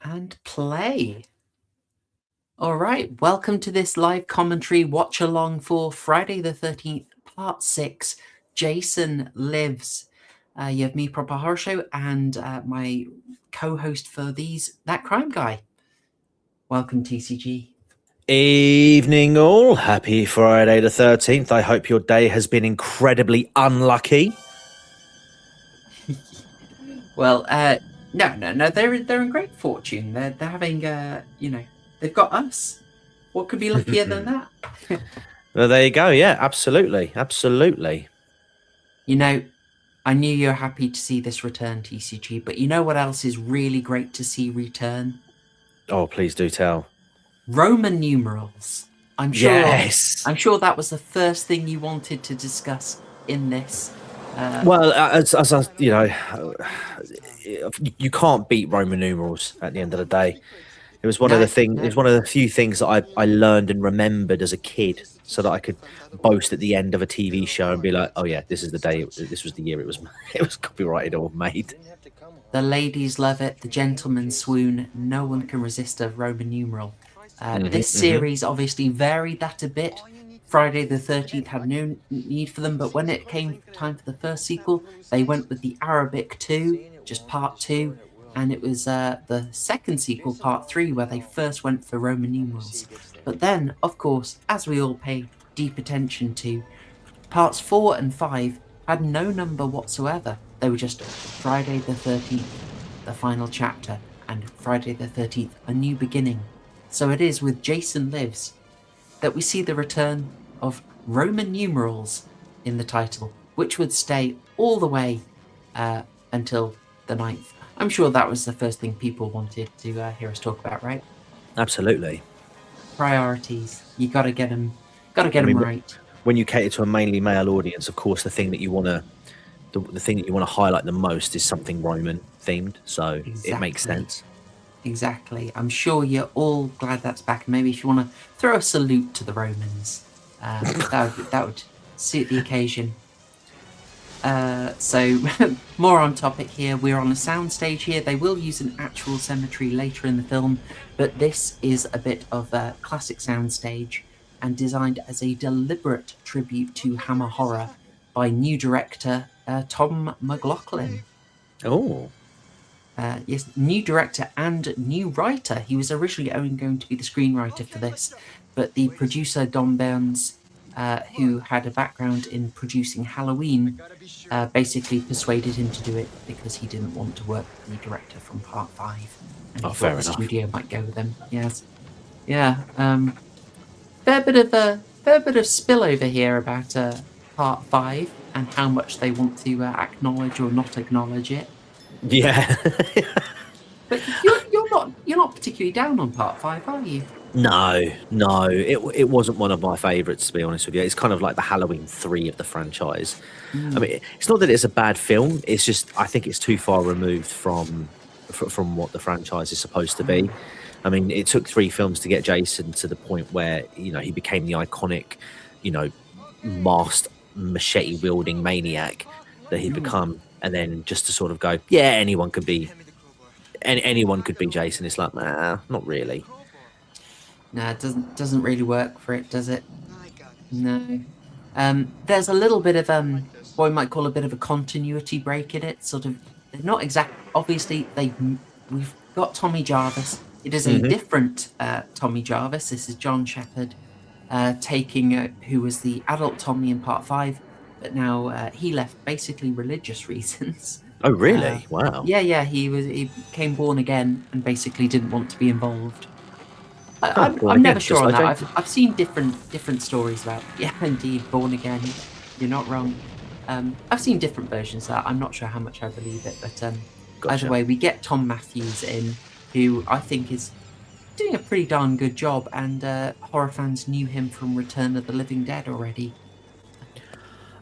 and play. All right, welcome to this live commentary watch along for Friday the 13th, part 6. Jason Lives. You have me, Proper Horror Show, and my co host for these, That Crime Guy. Welcome, TCG. Evening all. Happy Friday the 13th. I hope your day has been incredibly unlucky. Well, no. They're in great fortune. They're having, they've got us. What could be luckier than that? Well, there you go. Yeah, absolutely. You know, I knew you were happy to see this return, TCG, but you know what else is really great to see return? Oh, please do tell. Roman numerals. I'm sure that was the first thing you wanted to discuss in this. Well, as you can't beat Roman numerals at the end of the day. It was one of the things. It was one of the few things that I learned and remembered as a kid, so that I could boast at the end of a TV show and be like, "Oh yeah, this is the day. This was the year it was copyrighted or made." The ladies love it. The gentlemen swoon. No one can resist a Roman numeral. This series obviously varied that a bit. Friday the 13th had no need for them, but when it came time for the first sequel, they went with the Arabic 2, just part 2, and it was the second sequel, part 3, where they first went for Roman numerals. But then, of course, as we all pay deep attention to, parts 4 and 5 had no number whatsoever. They were just Friday the 13th, the final chapter, and Friday the 13th, a new beginning. So it is with Jason Lives that we see the return of Roman numerals in the title, which would stay all the way until the 9th. I'm sure that was the first thing people wanted to hear us talk about, right? Absolutely. Priorities. You got to get them right. When you cater to a mainly male audience, of course, the thing that you want to highlight the most is something Roman themed. So Exactly. It makes sense. Exactly. I'm sure you're all glad that's back. Maybe if you want to throw a salute to the Romans, that would suit the occasion. So more on topic here. We're on a soundstage here. They will use an actual cemetery later in the film, but this is a bit of a classic soundstage and designed as a deliberate tribute to Hammer horror by new director Tom McLaughlin. Oh. Yes, new director and new writer. He was originally only going to be the screenwriter for this, but the producer Don Burns, who had a background in producing Halloween, basically persuaded him to do it because he didn't want to work with the director from part 5. And he thought the studio might go with him. Yes. Yeah. Fair bit of spillover here about part 5 and how much they want to acknowledge or not acknowledge it. Yeah. But you're not particularly down on part 5, are you? No. It wasn't one of my favourites, to be honest with you. It's kind of like the Halloween 3 of the franchise. I mean, it's not that it's a bad film. It's just I think it's too far removed from what the franchise is supposed to be. I mean, it took 3 films to get Jason to the point where he became the iconic, masked machete wielding maniac that he'd become. And then just to sort of go, yeah, anyone could be Jason. It's like, nah, not really. Nah, it doesn't really work for it, does it? No. There's a little bit of what we might call a bit of a continuity break in it. Sort of, not exact. Obviously, we've got Tommy Jarvis. It is a different Tommy Jarvis. This is John Shepherd taking who was the adult Tommy in part 5. But now he left basically religious reasons. Oh, really? Wow. Yeah. He became born again and basically didn't want to be involved. I'm never sure on that. I've seen different stories about. Yeah, indeed, born again. You're not wrong. I've seen different versions of that. I'm not sure how much I believe it, but either way, we get Tom Matthews in, who I think is doing a pretty darn good job, and horror fans knew him from Return of the Living Dead already.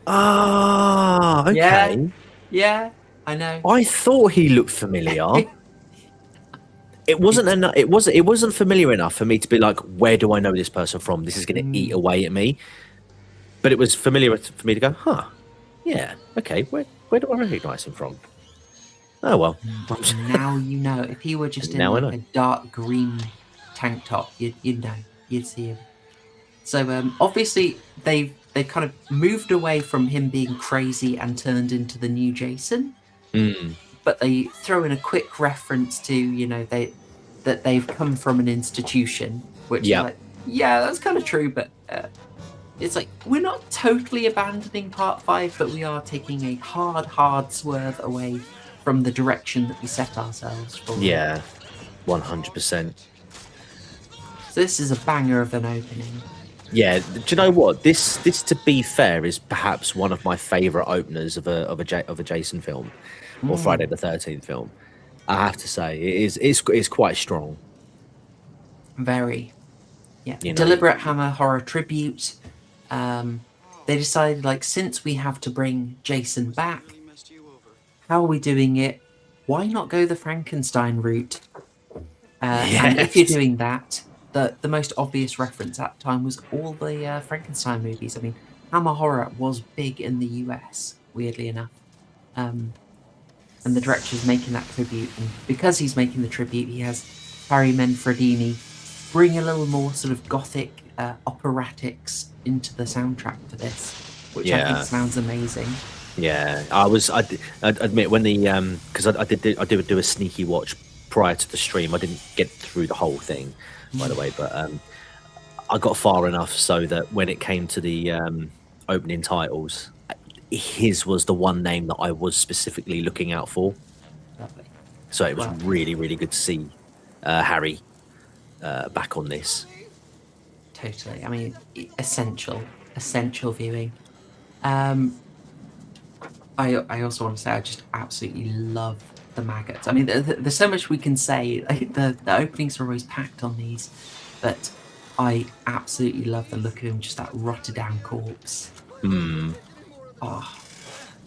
Ah, okay. Yeah, I know. I thought he looked familiar. It wasn't familiar enough for me to be like, where do I know this person from? This is going to eat away at me. But it was familiar for me to go, huh? Yeah, okay. Where do I recognise him from? Oh well. And now you know. If he were just in Now I like know. a dark green tank top, you'd know. You'd see him. So obviously they've kind of moved away from him being crazy and turned into the new Jason, Mm, but they throw in a quick reference to, that they've come from an institution, which is yeah. like, yeah, that's kind of true, but it's like we're not totally abandoning part 5, but we are taking a hard swerve away from the direction that we set ourselves for. Yeah. 100%. So this is a banger of an opening. Yeah, do you know what? This to be fair is perhaps one of my favorite openers of a Jason film or Friday the 13th film. I have to say it's quite strong, Very, yeah, you know. deliberate Hammer horror tribute. They decided, like, since we have to bring Jason back, how are we doing it? Why not go the Frankenstein route? And if you're Yes. doing that, the most obvious reference at the time was all the Frankenstein movies. I mean, Hammer horror was big in the US, weirdly enough. And the director's making that tribute, and because he's making the tribute, he has Harry Manfredini bring a little more sort of gothic operatics into the soundtrack for this, which I think Yeah. sounds amazing. Yeah, I'd admit when the because I did do a sneaky watch prior to the stream. I didn't get through the whole thing, by the way, but I got far enough so that when it came to the opening titles, his was the one name that I was specifically looking out for. Lovely. So it was Wow. really good to see Harry back on this. Totally. I mean, essential viewing. I also want to say I just absolutely love the maggots. I mean, there's so much we can say. Like, the openings are always packed on these, but I absolutely love the look of him, just that rotted down corpse. Oh,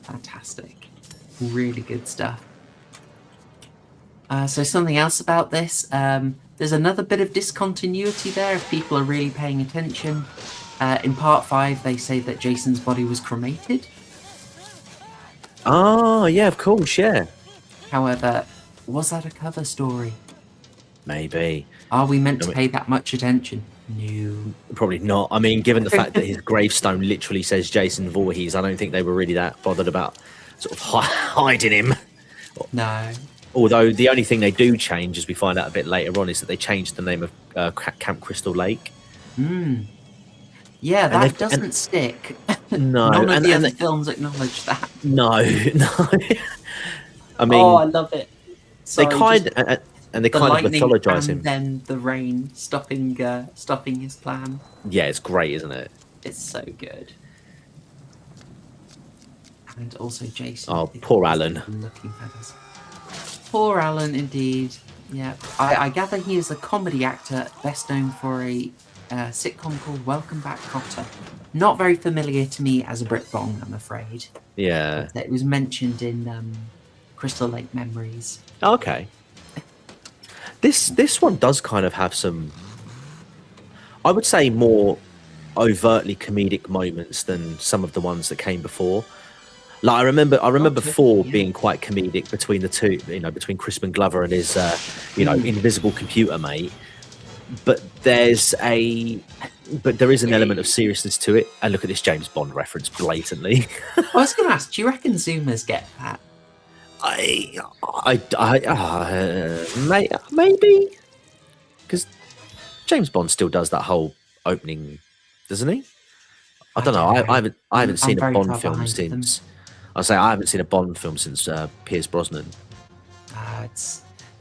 fantastic. Really good stuff. So something else about this, there's another bit of discontinuity there if people are really paying attention. In part 5, they say that Jason's body was cremated. Oh, yeah, of course, yeah. However, was that a cover story? Maybe. Are we meant to pay that much attention? No. Probably not. I mean, given the fact that his gravestone literally says Jason Voorhees, I don't think they were really that bothered about sort of hiding him. No. Although the only thing they do change, as we find out a bit later on, is that they changed the name of Camp Crystal Lake. Yeah, that doesn't stick. No. None of the other films acknowledge that. No. I mean, oh, I love it. Sorry, they kind of mythologize him. And then the rain stopping his plan. Yeah, it's great, isn't it? It's so good. And also Jason. Oh, poor Alan. Looking feathers. Poor Alan, indeed. Yeah, I gather he is a comedy actor, best known for a sitcom called Welcome Back, Kotter. Not very familiar to me as a Brit Bong, I'm afraid. Yeah. But it was mentioned in Crystal Lake Memories. Okay. This one does kind of have some, I would say, more overtly comedic moments than some of the ones that came before. Like I remember 4 being quite comedic between the two, between Crispin Glover and his, invisible computer mate. But there is an element of seriousness to it. And look at this James Bond reference blatantly. I was going to ask, do you reckon Zoomers get that? Maybe, because James Bond still does that whole opening, doesn't he? I don't know. I haven't seen a Bond film since. I say I haven't seen a Bond film since Pierce Brosnan.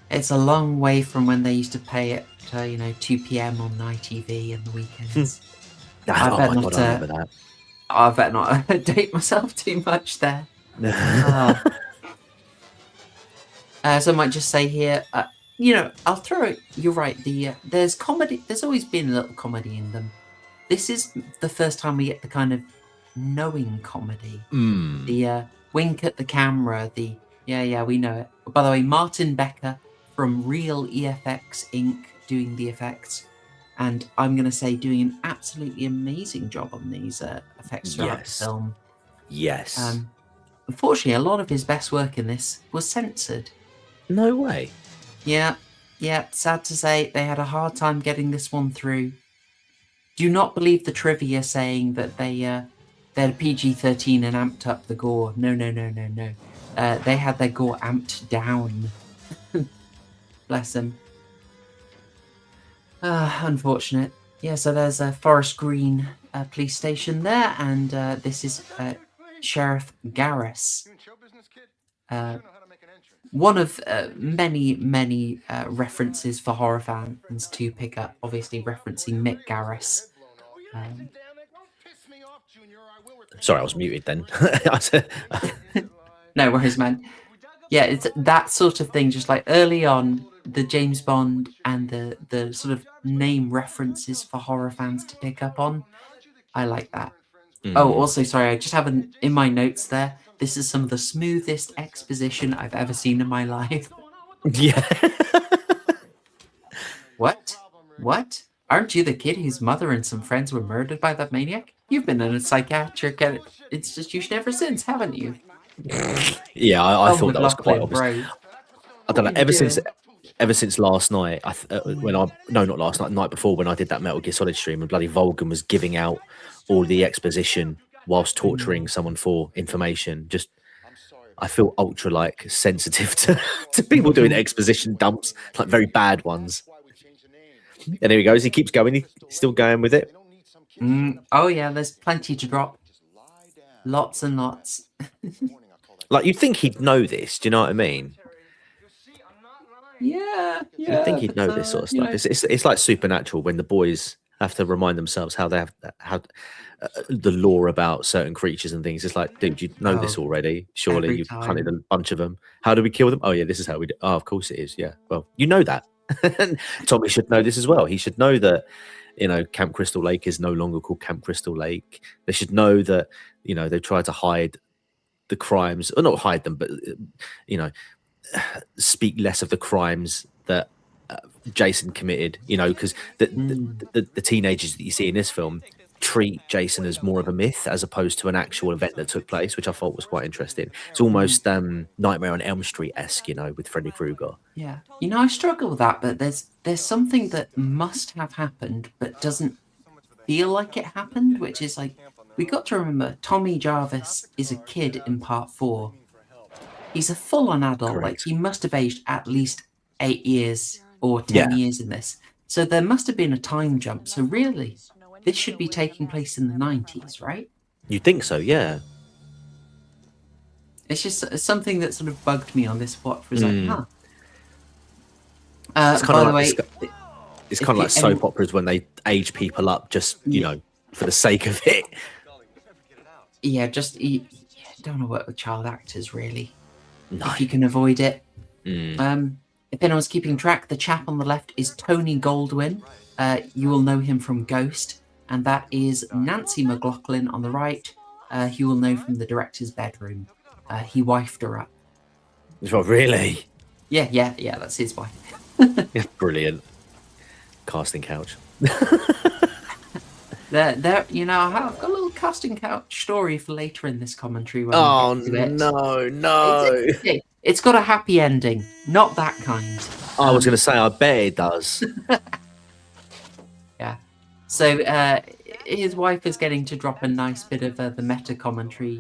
It's a long way from when they used to play it, 2 p.m. on ITV in the weekends. I remember that. I better not date myself too much there. So I might just say here, I'll throw it. You're right. There's comedy. There's always been a little comedy in them. This is the first time we get the kind of knowing comedy. The wink at the camera. We know it. By the way, Martin Becker from Real EFX Inc. doing the effects, and I'm going to say doing an absolutely amazing job on these effects throughout the film. Yes. Unfortunately, a lot of his best work in this was censored. No way. Yeah, sad to say, they had a hard time getting this one through. Do not believe the trivia saying that they had a PG-13 and amped up the gore. No. They had their gore amped down. Bless them. Unfortunate. Yeah, so there's a Forest Green police station there, and this is Sheriff Garris. One of many references for horror fans to pick up, obviously referencing Mick Garris. Sorry, I was muted then. No worries, man. Yeah, it's that sort of thing, just like early on, the James Bond and the sort of name references for horror fans to pick up on. I like that. Oh, also, sorry, I just have in my notes there, this is some of the smoothest exposition I've ever seen in my life. Yeah. What? Aren't you the kid whose mother and some friends were murdered by that maniac? You've been in a psychiatric institution ever since, haven't you? Yeah, I thought that was quite obvious. Bro. I don't know. Ever since last night, not last night, the night before, when I did that Metal Gear Solid stream, and bloody Vulcan was giving out all the exposition whilst torturing someone for information. Just, I feel ultra sensitive to people doing exposition dumps, like very bad ones. And here he goes. He keeps going. He's still going with it. Oh yeah, there's plenty to drop. Lots and lots. Like, you'd think he'd know this. Do you know what I mean? Yeah. You'd think he'd know this sort of stuff. It's like Supernatural, when the boys have to remind themselves how they have the lore about certain creatures and things. It's like, dude, you know this already. Surely you've hunted a bunch of them. How do we kill them? Oh yeah, this is how we do. Oh, of course it is. Yeah. Well, you know that. Tommy should know this as well. He should know that, Camp Crystal Lake is no longer called Camp Crystal Lake. They should know that, they tried to hide the crimes, or not hide them, but speak less of the crimes that Jason committed. Because the teenagers that you see in this film treat Jason as more of a myth as opposed to an actual event that took place, which I thought was quite interesting. It's almost Nightmare on Elm Street-esque, with Freddy Krueger. Yeah, I struggle with that, but there's something that must have happened but doesn't feel like it happened, which is like, we got to remember Tommy Jarvis is a kid in part 4. He's a full-on adult. Correct. Like, he must have aged at least 8 years or 10 years in this. So there must have been a time jump. So really, this should be taking place in the 90s, right? You'd think so, yeah. It's just something that sort of bugged me on this watch. Was like, huh. It's kind by of the way, it's kind of like soap operas when they age people up just, for the sake of it. Yeah, you don't want to work with child actors, really. No. If you can avoid it. If anyone's keeping track, the chap on the left is Tony Goldwyn. You will know him from Ghost. And that is Nancy McLaughlin on the right. You will know from the director's bedroom. He wifed her up. Oh, really? Yeah, that's his wife. Brilliant. Casting couch. I've got a little casting couch story for later in this commentary. No. It's got a happy ending, not that kind. I was going to say, I bet it does. Yeah. So his wife is getting to drop a nice bit of the meta commentary.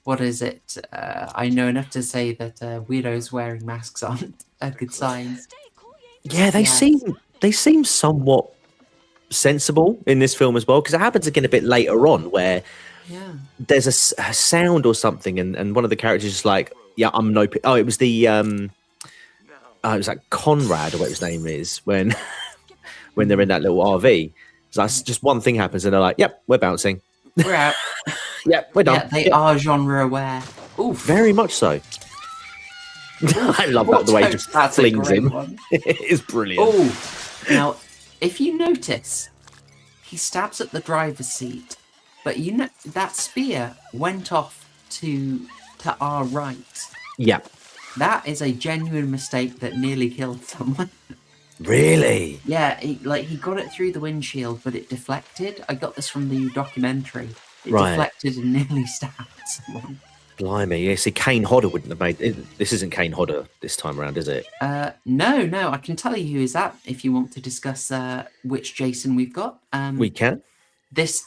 What is it? I know enough to say that weirdos wearing masks aren't a good sign. Yeah, they seem somewhat sensible in this film as well, because it happens again a bit later on where there's a sound or something, and one of the characters is like, "Yeah, I'm no." It was the it was like Conrad or what his name is when they're in that little RV. So that's just one thing happens, and they're like, "Yep, we're bouncing. We're out." Yep, we're done. Yeah, they are genre aware. Oof. Very much so. I love that the way he just flings him. It is brilliant. Oh, now if you notice, he stabs at the driver's seat, but that spear went off to our right. Yeah. That is a genuine mistake that nearly killed someone. Really? Yeah, he got it through the windshield, but it deflected. I got this from the documentary. It Right. deflected and nearly stabbed someone. Blimey. Yeah, see, Kane Hodder wouldn't have made it. This isn't Kane Hodder this time around, is it? No, I can tell you who is that if you want to discuss which Jason we've got. We can. This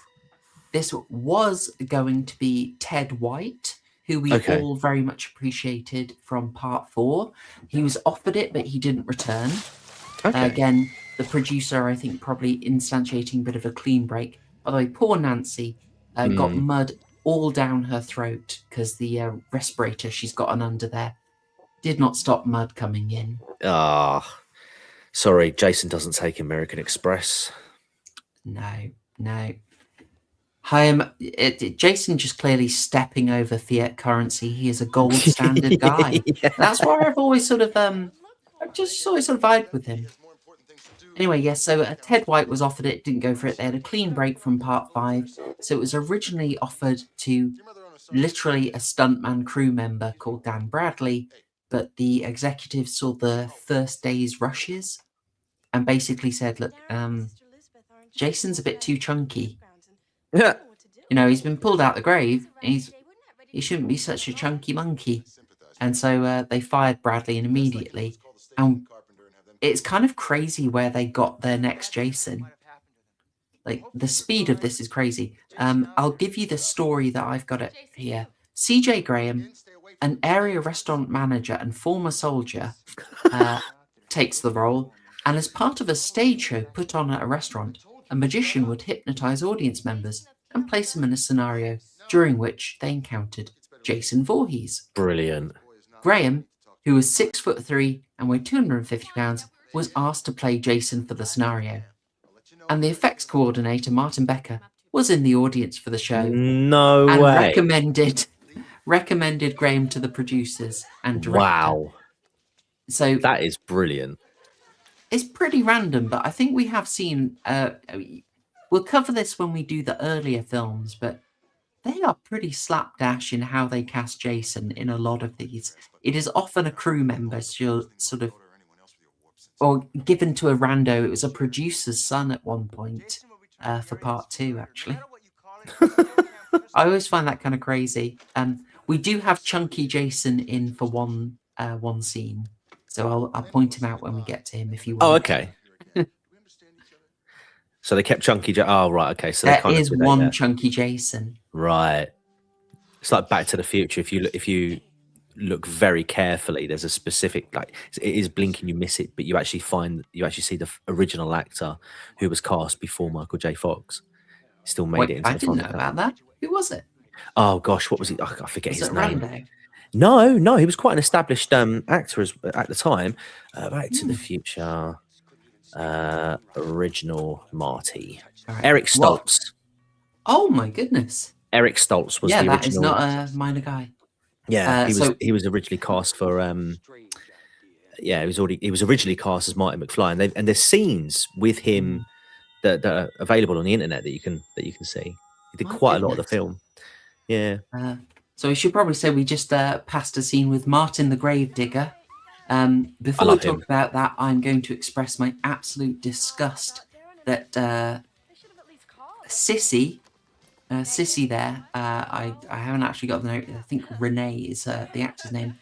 was going to be Ted White, who we Okay. all very much appreciated from part 4. He was offered it, but he didn't return. Okay. Again, the producer, I think, probably instantiating a bit of a clean break. By the way, poor Nancy got mud all down her throat because the respirator she's got on under there did not stop mud coming in. Ah, sorry, Jason doesn't take American Express. No. Jason just clearly stepping over fiat currency. He is a gold standard guy. Yeah. That's why I've always sort of I've just always sort of vibed with him. Anyway, yes, so Ted White was offered it, didn't go for it. They had a clean break from part 5. So it was originally offered to literally a stuntman crew member called Dan Bradley, but the executives saw the first day's rushes and basically said, look, Jason's a bit too chunky. Yeah. You know, he's been pulled out the grave. And he shouldn't be such a chunky monkey. And so they fired Bradley immediately. And it's kind of crazy where they got their next Jason. Like, the speed of this is crazy. I'll give you the story that I've got it here. CJ Graham, an area restaurant manager and former soldier, takes the role. And as part of a stage show put on at a restaurant, a magician would hypnotize audience members and place them in a scenario during which they encountered Jason Voorhees. Brilliant. Graham, who was 6'3" and weighed 250 pounds, was asked to play Jason for the scenario. And the effects coordinator, Martin Becker, was in the audience for the show. No and way. recommended Graham to the producers and director. Wow. So that is brilliant. It's pretty random, but I think we have seen. We'll cover this when we do the earlier films, but they are pretty slapdash in how they cast Jason in a lot of these. It is often a crew member, sort of, or given to a rando. It was a producer's son at one point for part 2, actually. I always find that kind of crazy. We do have Chunky Jason in for one scene, so I'll point him out when we get to him if you want. Oh, okay. So they kept Chunky. Oh, right. Okay. So there is one Chunky Jason. Right. It's like Back to the Future. If you look very carefully, there's a specific, like, it is blinking, you miss it, but you actually see the original actor who was cast before Michael J. Fox. Still made it into I the didn't front know about that. Who was it? Oh gosh, what was he? I forget his name. Rambo? No, he was quite an established actor at the time. Back to the Future, original Marty, right. Eric Stoltz. Oh my goodness! Eric Stoltz was the original. That is not a minor guy. Yeah, he was originally cast for. He was originally cast as Marty McFly, and there's scenes with him that are available on the internet that you can see. He did quite a lot of the film. Yeah. So we should probably say we just passed a scene with Martin the Gravedigger. Before we talk about that, I'm going to express my absolute disgust that Sissy there, I haven't actually got the note. I think Renee is the actor's name.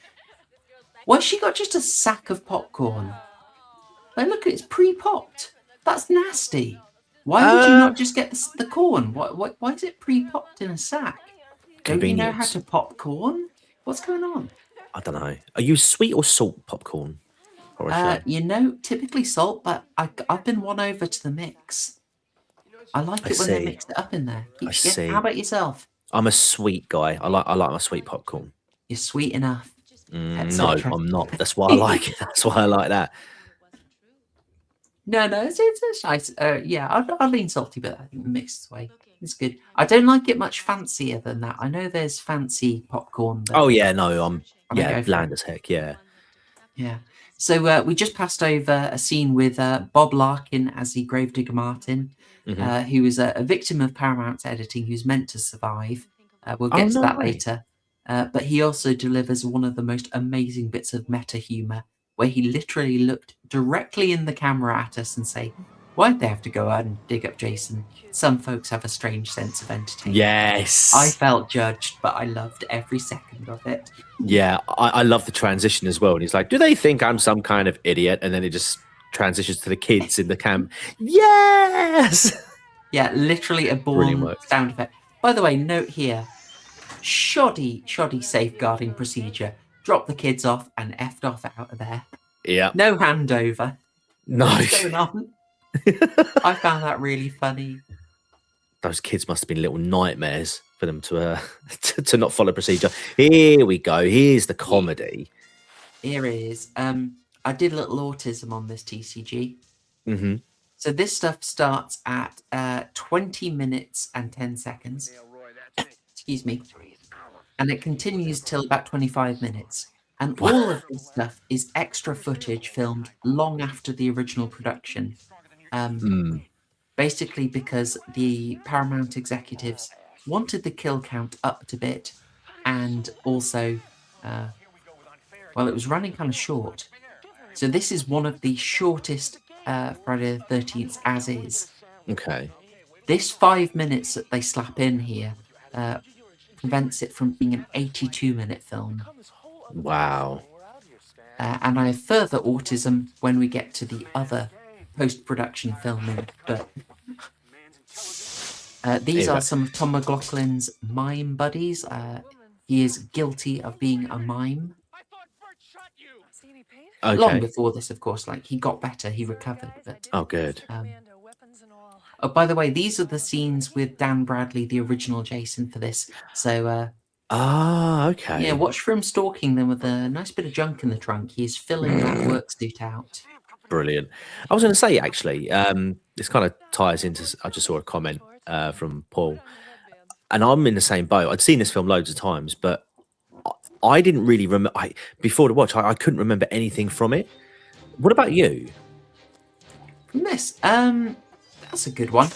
Why she got just a sack of popcorn? Like, look, it's pre-popped. That's nasty. Why would you not just get the corn? Why is it pre-popped in a sack? Don't you know how to pop corn? What's going on? I don't know. Are you sweet or salt popcorn? Typically salt, but I've been won over to the mix. I like it when they mix it up in there. I see. How about yourself? I'm a sweet guy. I like my sweet popcorn. You're sweet enough. No, I'm not. That's why I like it. That's why I like that. No, it's nice. I'll lean salty, but I think the mixed way is good. I don't like it much fancier than that. I know there's fancy popcorn. Oh yeah, no, I'm bland as heck. Yeah. Yeah. So we just passed over a scene with Bob Larkin as the Gravedigger Martin, who was a victim of Paramount's editing, who's meant to survive. We'll get to that later. But he also delivers one of the most amazing bits of meta humor, where he literally looked directly in the camera at us and say, Why'd they have to go out and dig up Jason? Some folks have a strange sense of entertainment. Yes. I felt judged, but I loved every second of it. Yeah, I love the transition as well. And he's like, "Do they think I'm some kind of idiot?" And then it just transitions to the kids in the camp. Yes. Yeah, literally a Brilliant born work. sound effect. By the way, note here, shoddy safeguarding procedure. Drop the kids off and effed off out of there. Yeah. No handover. No. What's going on? I found that really funny. Those kids must have been little nightmares for them to to not follow procedure. Here we go. Here's the comedy. Here it is. I did a little autism on this TCG. Mm-hmm. So this stuff starts at 20 minutes and 10 seconds. Excuse me. And it continues till about 25 minutes. And all of this stuff is extra footage filmed long after the original production. Basically because the Paramount executives wanted the kill count up a bit, and also, well, it was running kind of short. So this is one of the shortest Friday the 13th as is. Okay. This 5 minutes that they slap in here prevents it from being an 82-minute film. Wow. And I have further autism when we get to the other post-production filming, but these are some of Tom McLaughlin's mime buddies. He is guilty of being a mime. Okay. Long before this, of course, like he got better, he recovered. But oh, good. Oh, by the way, these are the scenes with Dan Bradley, the original Jason, for this. So, okay. Yeah, watch for him stalking them with a nice bit of junk in the trunk. He's filling that work suit out. Brilliant. I was going to say, actually, this kind of ties into, I just saw a comment from Paul, and I'm in the same boat. I'd seen this film loads of times, but I didn't really remember, before the watch, I couldn't remember anything from it. What about you? From this? That's a good one.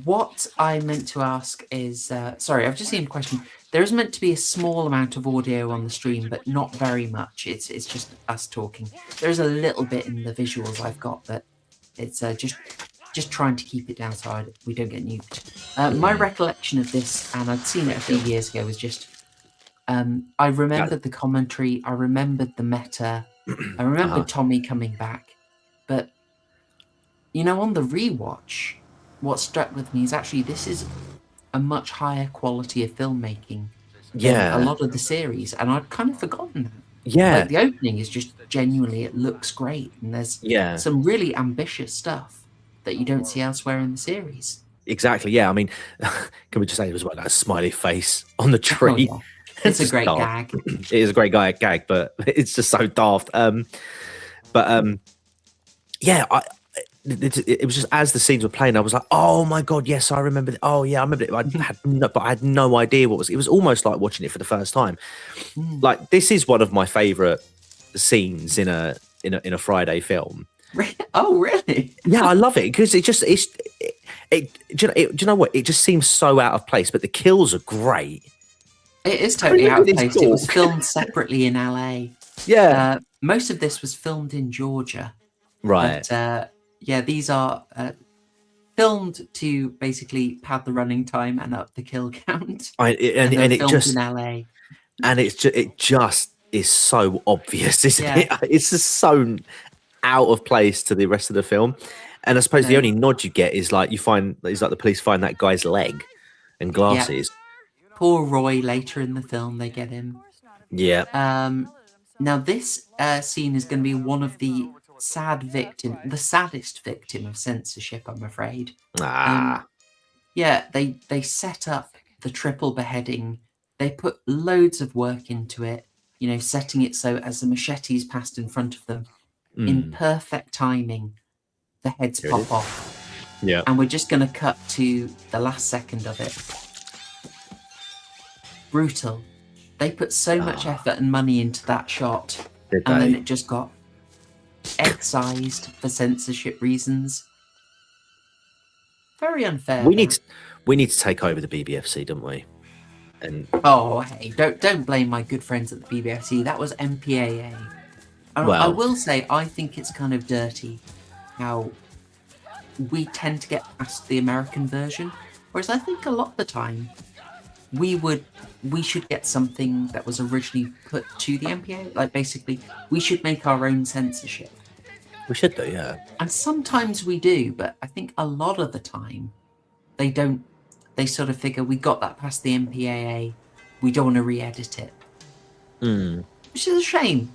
What I meant to ask is, sorry, I've just seen a question. There is meant to be a small amount of audio on the stream, but not very much. It's just us talking. There's a little bit in the visuals I've got, but it's just trying to keep it down so we don't get nuked. My recollection of this, and I'd seen it a few years ago, was just I remembered the commentary, I remembered the meta, I remembered Tommy coming back, but you know, on the rewatch, what struck with me is actually this is a much higher quality of filmmaking than a lot of the series, and I'd kind of forgotten that. Yeah. Like, the opening is just genuinely, it looks great, and there's some really ambitious stuff that you don't see elsewhere in the series. Exactly, yeah. I mean, can we just say it was like that smiley face on the tree? Oh, yeah. It's a great gag. It is a great gag, but it's just so daft. Yeah, it was just as the scenes were playing, I was like, "Oh my god, yes, I remember." Oh yeah, I remember it. But I had no idea what was. It was almost like watching it for the first time. Like, this is one of my favorite scenes in a Friday film. Oh really? Yeah, I love it because do you know what? It just seems so out of place, but the kills are great. It is totally out of place. It was filmed separately in LA. Yeah. Most of this was filmed in Georgia. Right. But, yeah, these are filmed to basically pad the running time and up the kill count. And it just in LA. And it just is so obvious, isn't it? It's just so out of place to the rest of the film. And I suppose the only nod you get is like the police find that guy's leg and glasses. Yeah. Poor Roy, later in the film, they get him. Yeah. Now this scene is going to be one of the saddest victim of censorship, I'm afraid. Yeah, they set up the triple beheading. They put loads of work into it, you know, setting it so as the machetes passed in front of them, in perfect timing, the heads pop off. Yeah. And we're just going to cut to the last second of it. Brutal. They put so much effort and money into that shot, then it just got excised for censorship reasons. Very unfair. We need to take over the BBFC, don't we? And hey, don't blame my good friends at the BBFC. That was MPAA. I will say I think it's kind of dirty. how we tend to get past the American version, whereas I think a lot of the time we should get something that was originally put to the MPA. Like basically, we should make our own censorship. We should do, yeah. And sometimes we do, but I think a lot of the time they don't. They sort of figure we got that past the MPAA, we don't want to re-edit it. Which is a shame.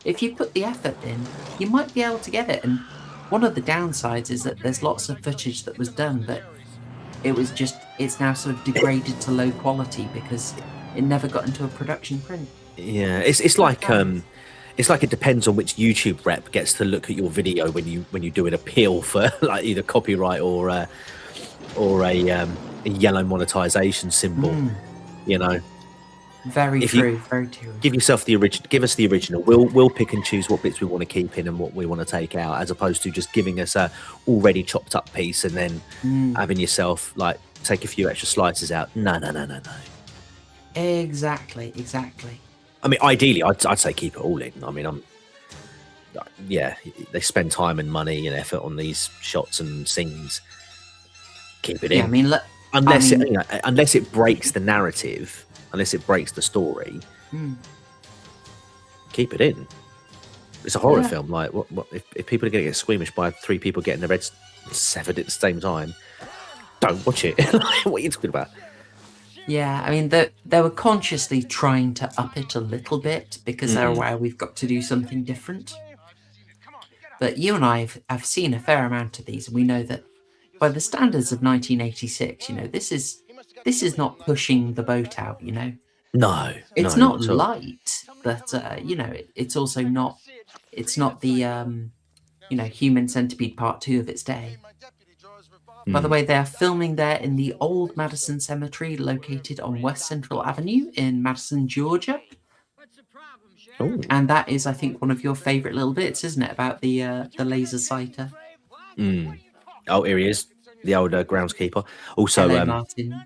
If you put the effort in, you might be able to get it. And one of the downsides is that there's lots of footage that was done that it's now sort of degraded to low quality because it never got into a production print. Yeah, it's like it depends on which YouTube rep gets to look at your video when you do an appeal for like either copyright or a yellow monetization symbol. Very true. Very true. Give yourself the original. Give us the original. We'll pick and choose what bits we want to keep in and what we want to take out, as opposed to just giving us a already chopped up piece and then having yourself like take a few extra slices out. No. Exactly. I mean, ideally, I'd say keep it all in. I mean, they spend time and money and effort on these shots and scenes. Keep it in. I mean, unless it breaks the narrative. Unless it breaks the story, keep it in. It's a horror film. Like, what if people are going to get squeamish by 3 people getting their heads severed at the same time? Don't watch it. What are you talking about? Yeah, I mean, they were consciously trying to up it a little bit because they're aware we've got to do something different. But you and I have seen a fair amount of these, and we know that by the standards of 1986, this is not pushing the boat out, No, it's not light, but it's also not. It's not the Human Centipede Part 2 of its day. By the way, they are filming there in the old Madison Cemetery, located on West Central Avenue in Madison, Georgia. Ooh. And that is, I think, one of your favorite little bits, isn't it? About the laser sighter. Oh, here he is, the old groundskeeper. Also, Hello, Martin.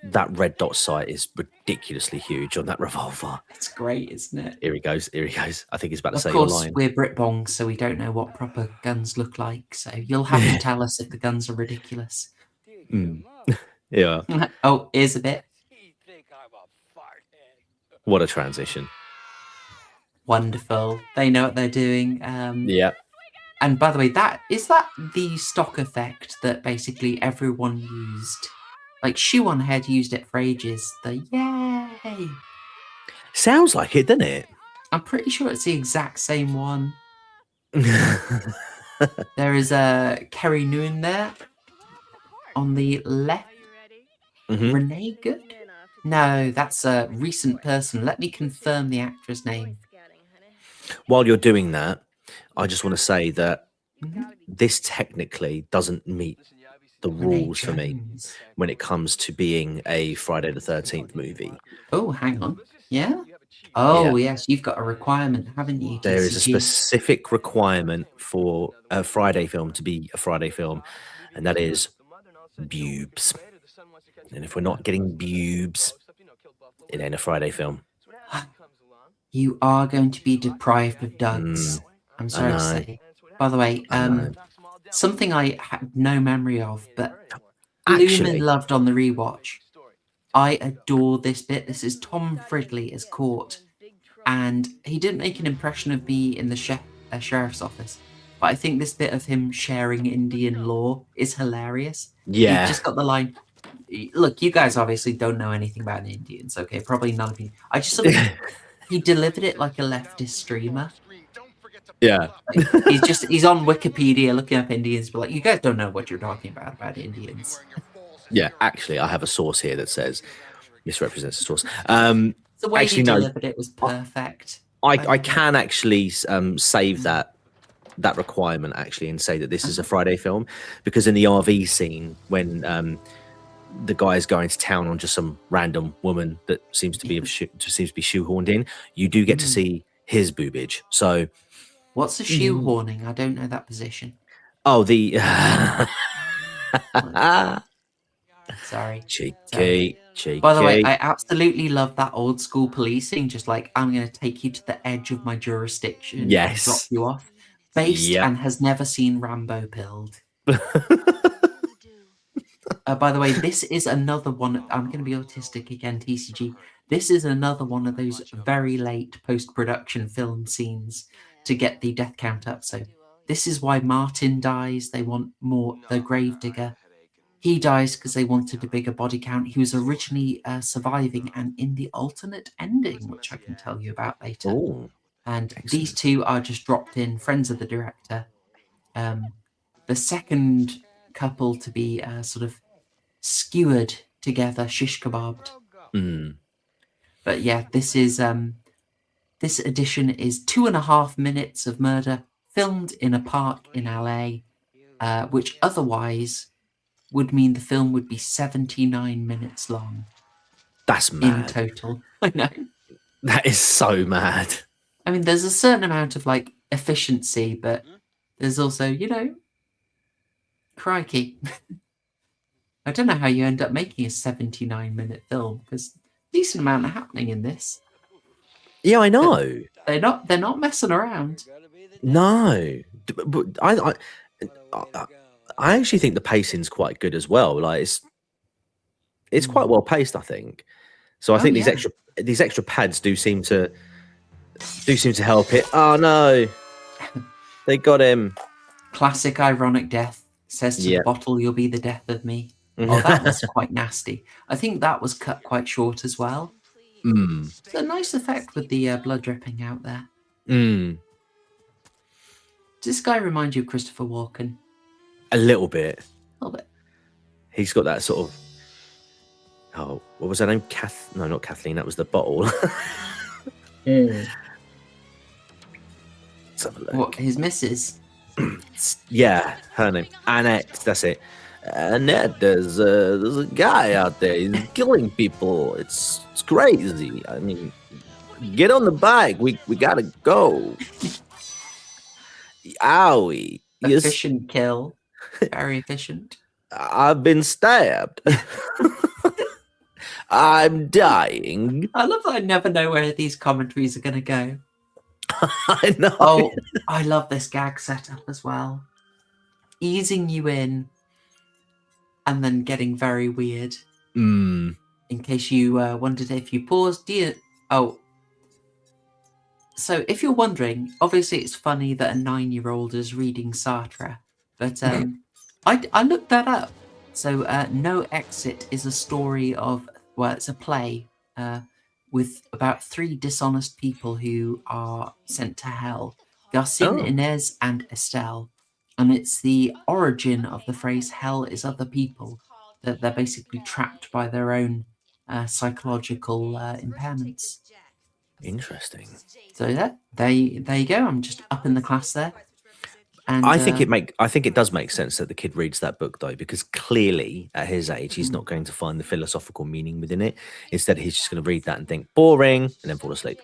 That red dot sight is ridiculously huge on that revolver. It's great, isn't it? Here he goes. I think he's about to say your line. Of course, we're Britbongs, so we don't know what proper guns look like. So you'll have to tell us if the guns are ridiculous. Yeah. Oh, here's a bit. What a transition. Wonderful. They know what they're doing. Yeah. And by the way, is that the stock effect that basically everyone used? Like, Shoe on Head used it for ages. The yay! Sounds like it, doesn't it? I'm pretty sure it's the exact same one. There is a Kerry Nguyen there on the left. Renee Good? No, that's a recent person. Let me confirm the actress name. While you're doing that, I just want to say that this technically doesn't meet the rules for me when it comes to being a Friday the 13th movie. Oh, hang on. Yeah? Oh, yes, you've got a requirement, haven't you? There is a specific requirement for a Friday film to be a Friday film, and that is boobs. And if we're not getting boobs, it ain't a Friday film. You are going to be deprived of duds. I'm sorry to say. By the way, something I had no memory of, but Lumen loved on the rewatch. I adore this bit. This is Tom Fridley as Court, and he didn't make an impression of me in the sheriff's office, but I think this bit of him sharing Indian law is hilarious. Yeah. He's just got the line, look, you guys obviously don't know anything about Indians, okay? Probably none of you. I just sort of, he delivered it like a leftist streamer. Yeah. Like, he's on Wikipedia looking up Indians, but like, you guys don't know what you're talking about Indians. Yeah, actually, I have a source here that says misrepresents the source. The way he delivered it was perfect. I can actually save that requirement actually and say that this is a Friday film, because in the RV scene when the guy's going to town on just some random woman that seems to be shoehorned in, you do get to see his boobage. So what's a shoehorning? I don't know that position. Oh, the Sorry. Cheeky. By the way, I absolutely love that old school policing, just like, I'm going to take you to the edge of my jurisdiction and drop you off. based Yep. and has never seen Rambo build. By the way, this is another one. I'm going to be autistic again, TCG. This is another one of those very late post-production film scenes to get the death count up. So this is why Martin dies. They want more. The Gravedigger. He dies because they wanted a bigger body count. He was originally surviving and in the alternate ending, which I can tell you about later. Oh, and excellent. These two are just dropped in, friends of the director. The second couple to be sort of skewered together, shish kebabbed. But yeah, this edition is 2.5 minutes of murder filmed in a park in LA, which otherwise would mean the film would be 79 minutes long. That's In mad. total. I know. That is so mad. I mean, there's a certain amount of like efficiency, but there's also, crikey. I don't know how you end up making a 79-minute film, because decent amount of happening in this. Yeah, I know. They're not messing around. No, but I actually think the pacing's quite good as well. Like it's quite well paced, I think. So I think these extra pads do seem to help it. Oh no, they got him. Classic ironic death. Says to the bottle, "You'll be the death of me." Oh, that was quite nasty. I think that was cut quite short as well. It's a nice effect with the blood dripping out there. Does this guy remind you of Christopher Walken? A little bit. A little bit. He's got that sort of. Oh, what was her name? No, not Kathleen. That was the bottle. Let's have a look. What, his missus? Yeah, her name. Annette. That's it. Annette, there's a guy out there. He's killing people. It's crazy. I mean, get on the bike. We gotta go. Owie. Efficient kill. Very efficient. I've been stabbed. I'm dying. I love that I never know where these commentaries are going to go. I know. Oh, I love this gag setup as well. Easing you in and then getting very weird. In case you wondered if you paused, so if you're wondering, obviously it's funny that a 9-year-old is reading Sartre, but I looked that up. So No Exit is a story of, well, it's a play with about 3 dishonest people who are sent to hell. Garcin, Inez, and Estelle. And it's the origin of the phrase hell is other people, that they're basically trapped by their own psychological impairments. Interesting. So yeah, there you go. I'm just up in the class there. And I think it does make sense that the kid reads that book though, because clearly at his age he's not going to find the philosophical meaning within it. Instead, he's just going to read that and think boring, and then fall asleep.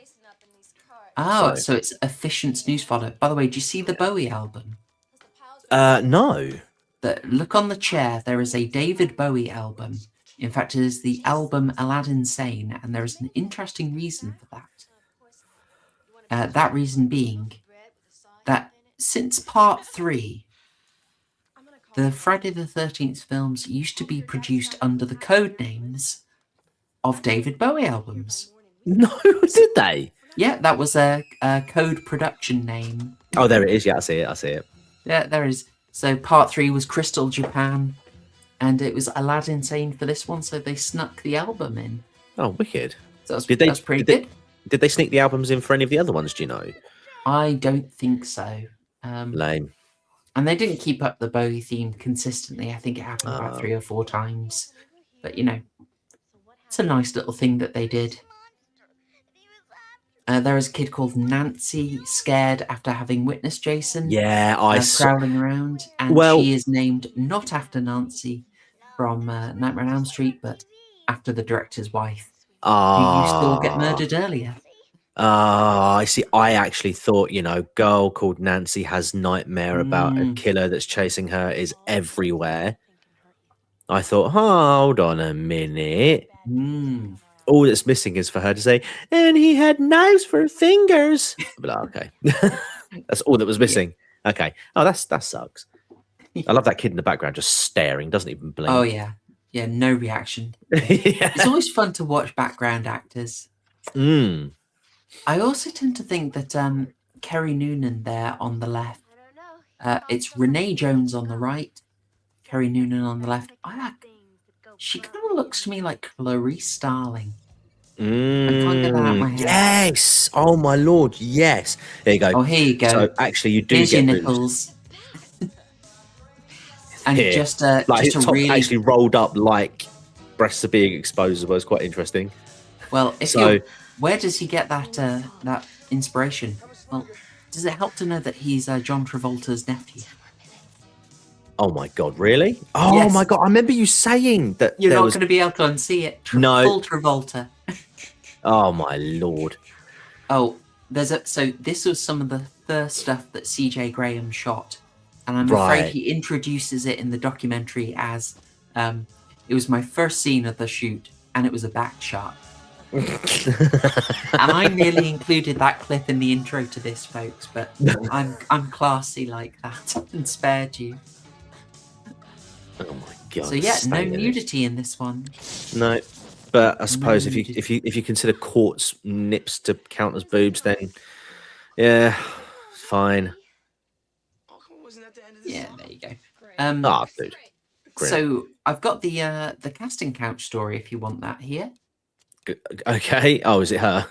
Oh, so it's efficient snooze fodder. By the way, do you see the Bowie album? No. Look on the chair. There is a David Bowie album. In fact, it is the album Aladdin Sane, and there is an interesting reason for that. That reason being that since part 3, the Friday the 13th films used to be produced under the code names of David Bowie albums. No, did they? Yeah, that was a code production name. Oh, there it is. Yeah, I see it. Yeah, there is. So part 3 was Crystal Japan, and it was Aladdin Sane for this one, so they snuck the album in. Oh, wicked. So that's pretty good. Did they sneak the albums in for any of the other ones, do you know? I don't think so. Lame. And they didn't keep up the Bowie theme consistently. I think it happened about 3 or 4 times. But, it's a nice little thing that they did. There is a kid called Nancy, scared after having witnessed Jason. Yeah, prowling around. And she is named not after Nancy from Nightmare on Elm Street, but after the director's wife, who you saw get murdered earlier. I see. I actually thought, girl called Nancy has nightmare about a killer that's chasing her is everywhere. I thought, hold on a minute. All that's missing is for her to say, and he had knives for fingers. But okay. That's all that was missing. Okay. Oh, that sucks. I love that kid in the background just staring, doesn't even blink. Oh yeah, no reaction. Yeah. It's always fun to watch background actors. Mm. I also tend to think that Kerry Noonan there on the left, it's Renee Jones on the right, Kerry Noonan on the left. She kind of looks to me like Clarice Starling. I can't get that out of my head. Yes. Oh my lord. Yes. There you go. Oh, here you go. So actually, you do Here's get your boobs. nipples. And Here. just Like his just a top really actually rolled up like breasts are being exposed as well. It's quite interesting. well. If So where does he get that inspiration? Well, does it help to know that he's John Travolta's nephew? oh my god, really? Oh Yes. my god, I remember you saying that You're there not was going to be able to unsee it. No. Full Travolta. Oh my lord. Oh, so this was some of the first stuff that CJ Graham shot, and I'm Right. afraid he introduces it in the documentary as it was my first scene of the shoot, and it was a back shot. And I nearly included that clip in the intro to this, folks, but I'm classy like that and spared you. Oh my god. So yeah, no staying in it. nudity in this one. No. But I suppose No if you consider Court's nips to count as boobs, then yeah, fine. Yeah, there you go. Dude. So I've got the casting couch story if you want that here. Okay. Oh, is it her?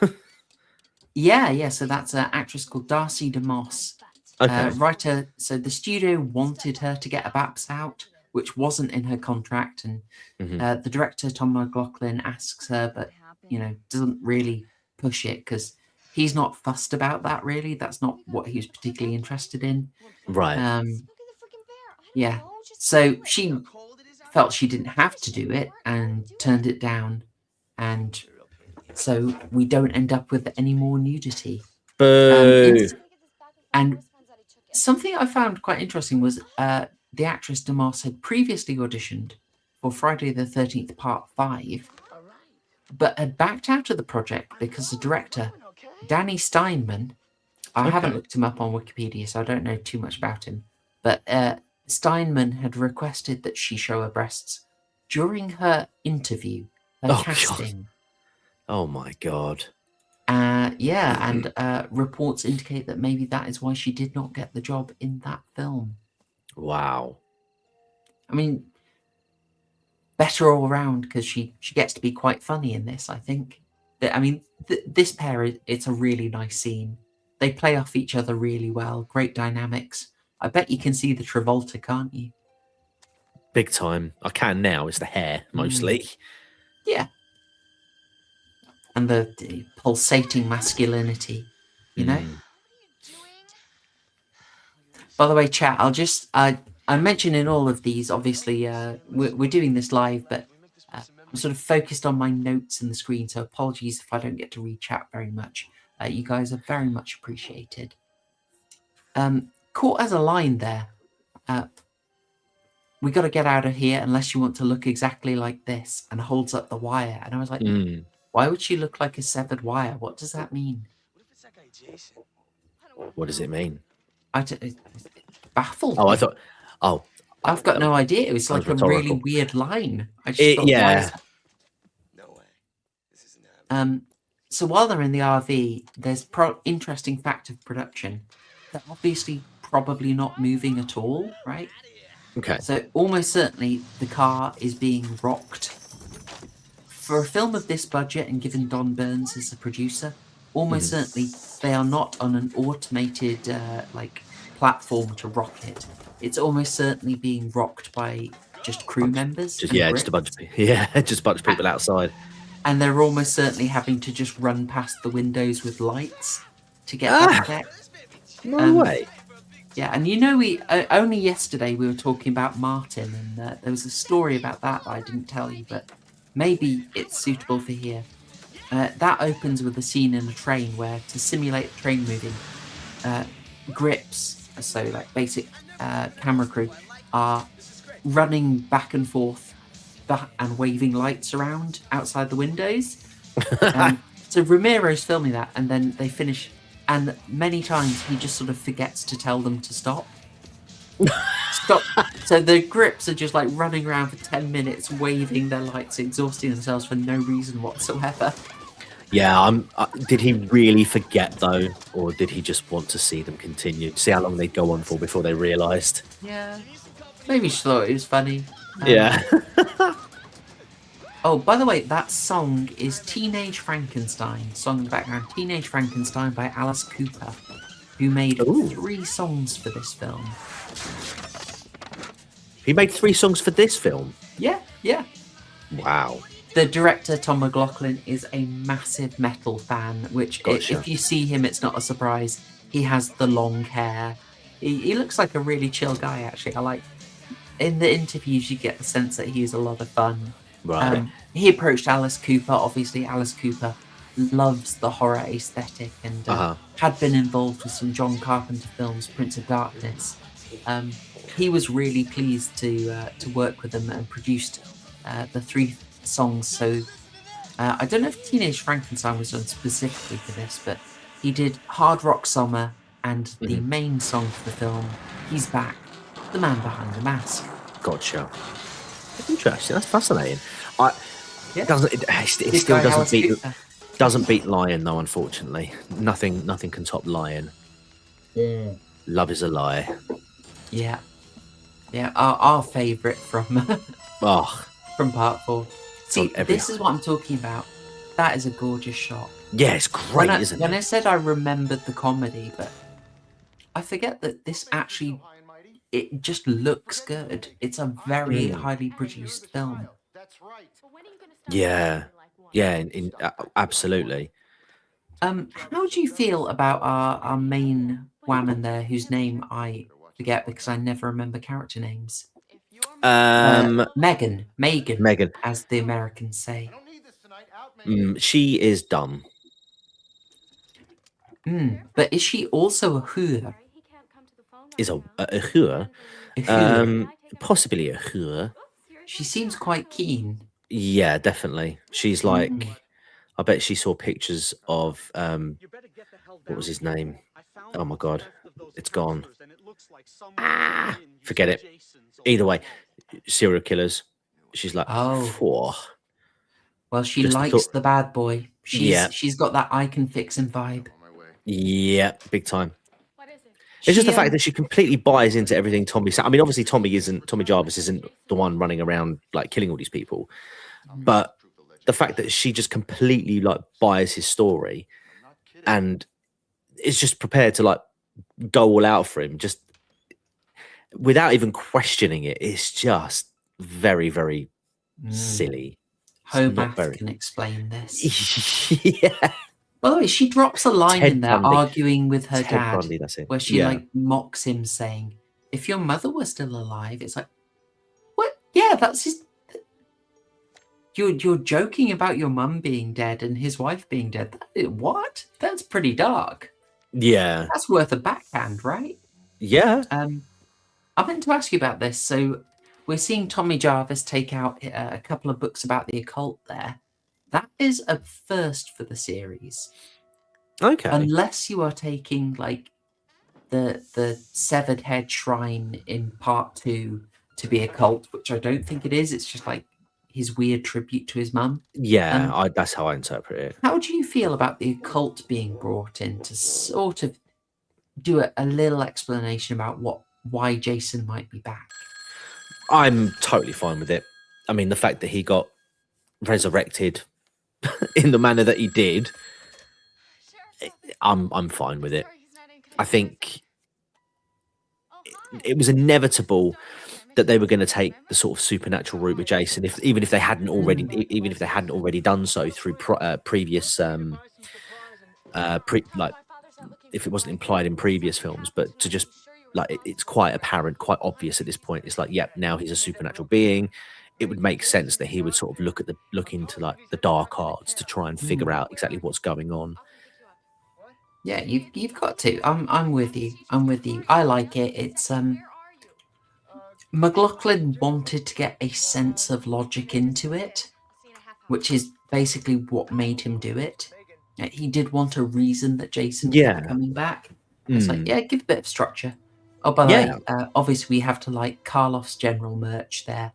Yeah. So that's an actress called Darcy DeMoss. Okay. Writer. So the studio wanted her to get a BAPS out, which wasn't in her contract, and the director Tom McLaughlin asks her, but doesn't really push it because he's not fussed about that. Really, that's not what he was particularly interested in. Right. Yeah. So she felt she didn't have to do it and turned it down, and so we don't end up with any more nudity. Boo. And something I found quite interesting was the actress DeMoss had previously auditioned for Friday the 13th Part 5, but had backed out of the project because the director, Danny Steinman, I haven't looked him up on Wikipedia, so I don't know too much about him, but Steinman had requested that she show her breasts during her interview, her casting. God. Oh my god. And reports indicate that maybe that is why she did not get the job in that film. Wow. I mean, better all around because she gets to be quite funny in this, I think. I mean, this pair, it's a really nice scene. They play off each other really well. Great dynamics. I bet you can see the Travolta, can't you? Big time. I can now. It's the hair, mostly. Yeah. And the pulsating masculinity, By the way, chat, I'm mentioning all of these. Obviously, we're doing this live, but I'm sort of focused on my notes in the screen, so apologies if I don't get to read chat very much. You guys are very much appreciated. Court has a line there. We got to get out of here unless you want to look exactly like this, and holds up the wire. And I was like, why would she look like a severed wire? What does that mean? What does it mean? It baffled me. I thought. I've got no idea. It was like rhetorical. A really weird line. I just thought, yeah. No way. This isn't happening. So while they're in the RV, there's interesting fact of production. They're obviously probably not moving at all, right? Okay. So almost certainly the car is being rocked. For a film of this budget, and given Don Burns as the producer, almost certainly they are not on an automated platform to rock it. It's almost certainly being rocked by just crew members. Just a bunch of people. Yeah, just a bunch of people outside. And they're almost certainly having to just run past the windows with lights to get that effect. No way. Yeah, and we only yesterday we were talking about Martin, and there was a story about that I didn't tell you, but maybe it's suitable for here. That opens with a scene in a train where, to simulate a train moving, grips, so like basic camera crew, are running back and forth and waving lights around outside the windows. So Romero's filming that, and then they finish and many times he just sort of forgets to tell them to stop. Stop. So the grips are just like running around for 10 minutes, waving their lights, exhausting themselves for no reason whatsoever. Yeah, did he really forget though, or did he just want to see them continue? See how long they'd go on for before they realised? Yeah. Maybe she thought it was funny. Yeah. Oh, by the way, that song is Teenage Frankenstein. Song in the background, Teenage Frankenstein by Alice Cooper, who made Ooh. 3 songs for this film. He made 3 songs for this film. Yeah, yeah. Wow. The director, Tom McLaughlin, is a massive metal fan, which, Gotcha. if you see him, it's not a surprise. He has the long hair. He looks like a really chill guy, actually. In the interviews, you get the sense that he's a lot of fun. Right. He approached Alice Cooper. Obviously, Alice Cooper loves the horror aesthetic and had been involved with some John Carpenter films, Prince of Darkness. He was really pleased to work with them and produced the 3 songs. So I don't know if Teenage Frankenstein was done specifically for this, but he did Hard Rock Summer and the main song for the film, He's Back, the man behind the mask. Gotcha. Interesting. That's fascinating. It still doesn't beat Lion though. Unfortunately, nothing can top Lion. Yeah. Love is a lie. Yeah, yeah. Our favourite from from part 4. See, this is what I'm talking about. That is a gorgeous shot. Yeah, it's great, isn't it? When I said I remembered the comedy, but I forget that this actually, it just looks good. It's a very highly produced film. Yeah, yeah, absolutely. How do you feel about our main woman there, whose name I forget because I never remember character names? Megan, as the Americans say. She is dumb. But is she also a whore? Is a whore? Possibly a whore. She seems quite keen. Yeah, definitely. She's like, I bet she saw pictures of what was his name? Oh my god, it's gone. Forget it. Either way, serial killers. She's like, Well, she likes the bad boy. She's got that I can fix him vibe. Yeah, big time. It's just the fact that she completely buys into everything Tommy said. I mean, obviously Tommy Jarvis isn't the one running around like killing all these people, but the fact that she just completely like buys his story and is just prepared to like go all out for him, just without even questioning it, it's just very, very silly. Homath can explain this. Yeah. By the way, she drops a line in there arguing with her dad, Bundy, that's it. where she like mocks him, saying, "If your mother were still alive," it's like, what? Yeah, that's his. You're joking about your mum being dead and his wife being dead. What? That's pretty dark. Yeah, that's worth a backhand, right? Yeah. I meant to ask you about this. So we're seeing Tommy Jarvis take out a couple of books about the occult there. That is a first for the series. Okay. Unless you are taking like the severed head shrine in part 2 to be a cult, which I don't think it is. It's just like his weird tribute to his mum. Yeah, that's how I interpret it. How do you feel about the occult being brought in to sort of do a little explanation about why Jason might be back? I'm totally fine with it. I mean, the fact that he got resurrected in the manner that he did, I'm fine with it. I think it was inevitable that they were going to take the sort of supernatural route with Jason, even if they hadn't already done so through previous if it wasn't implied in previous films, but to just like it's quite apparent, quite obvious at this point. It's like, yeah, now he's a supernatural being. It would make sense that he would sort of look into like the dark arts to try and figure out exactly what's going on. Yeah, you've got to. I'm with you. I like it. It's McLaughlin wanted to get a sense of logic into it, which is basically what made him do it. He did want a reason that Jason kept Yeah. coming back. It's like, Mm. yeah, give a bit of structure. Oh, by the Yeah. way, obviously we have to like Karloff's general merch there.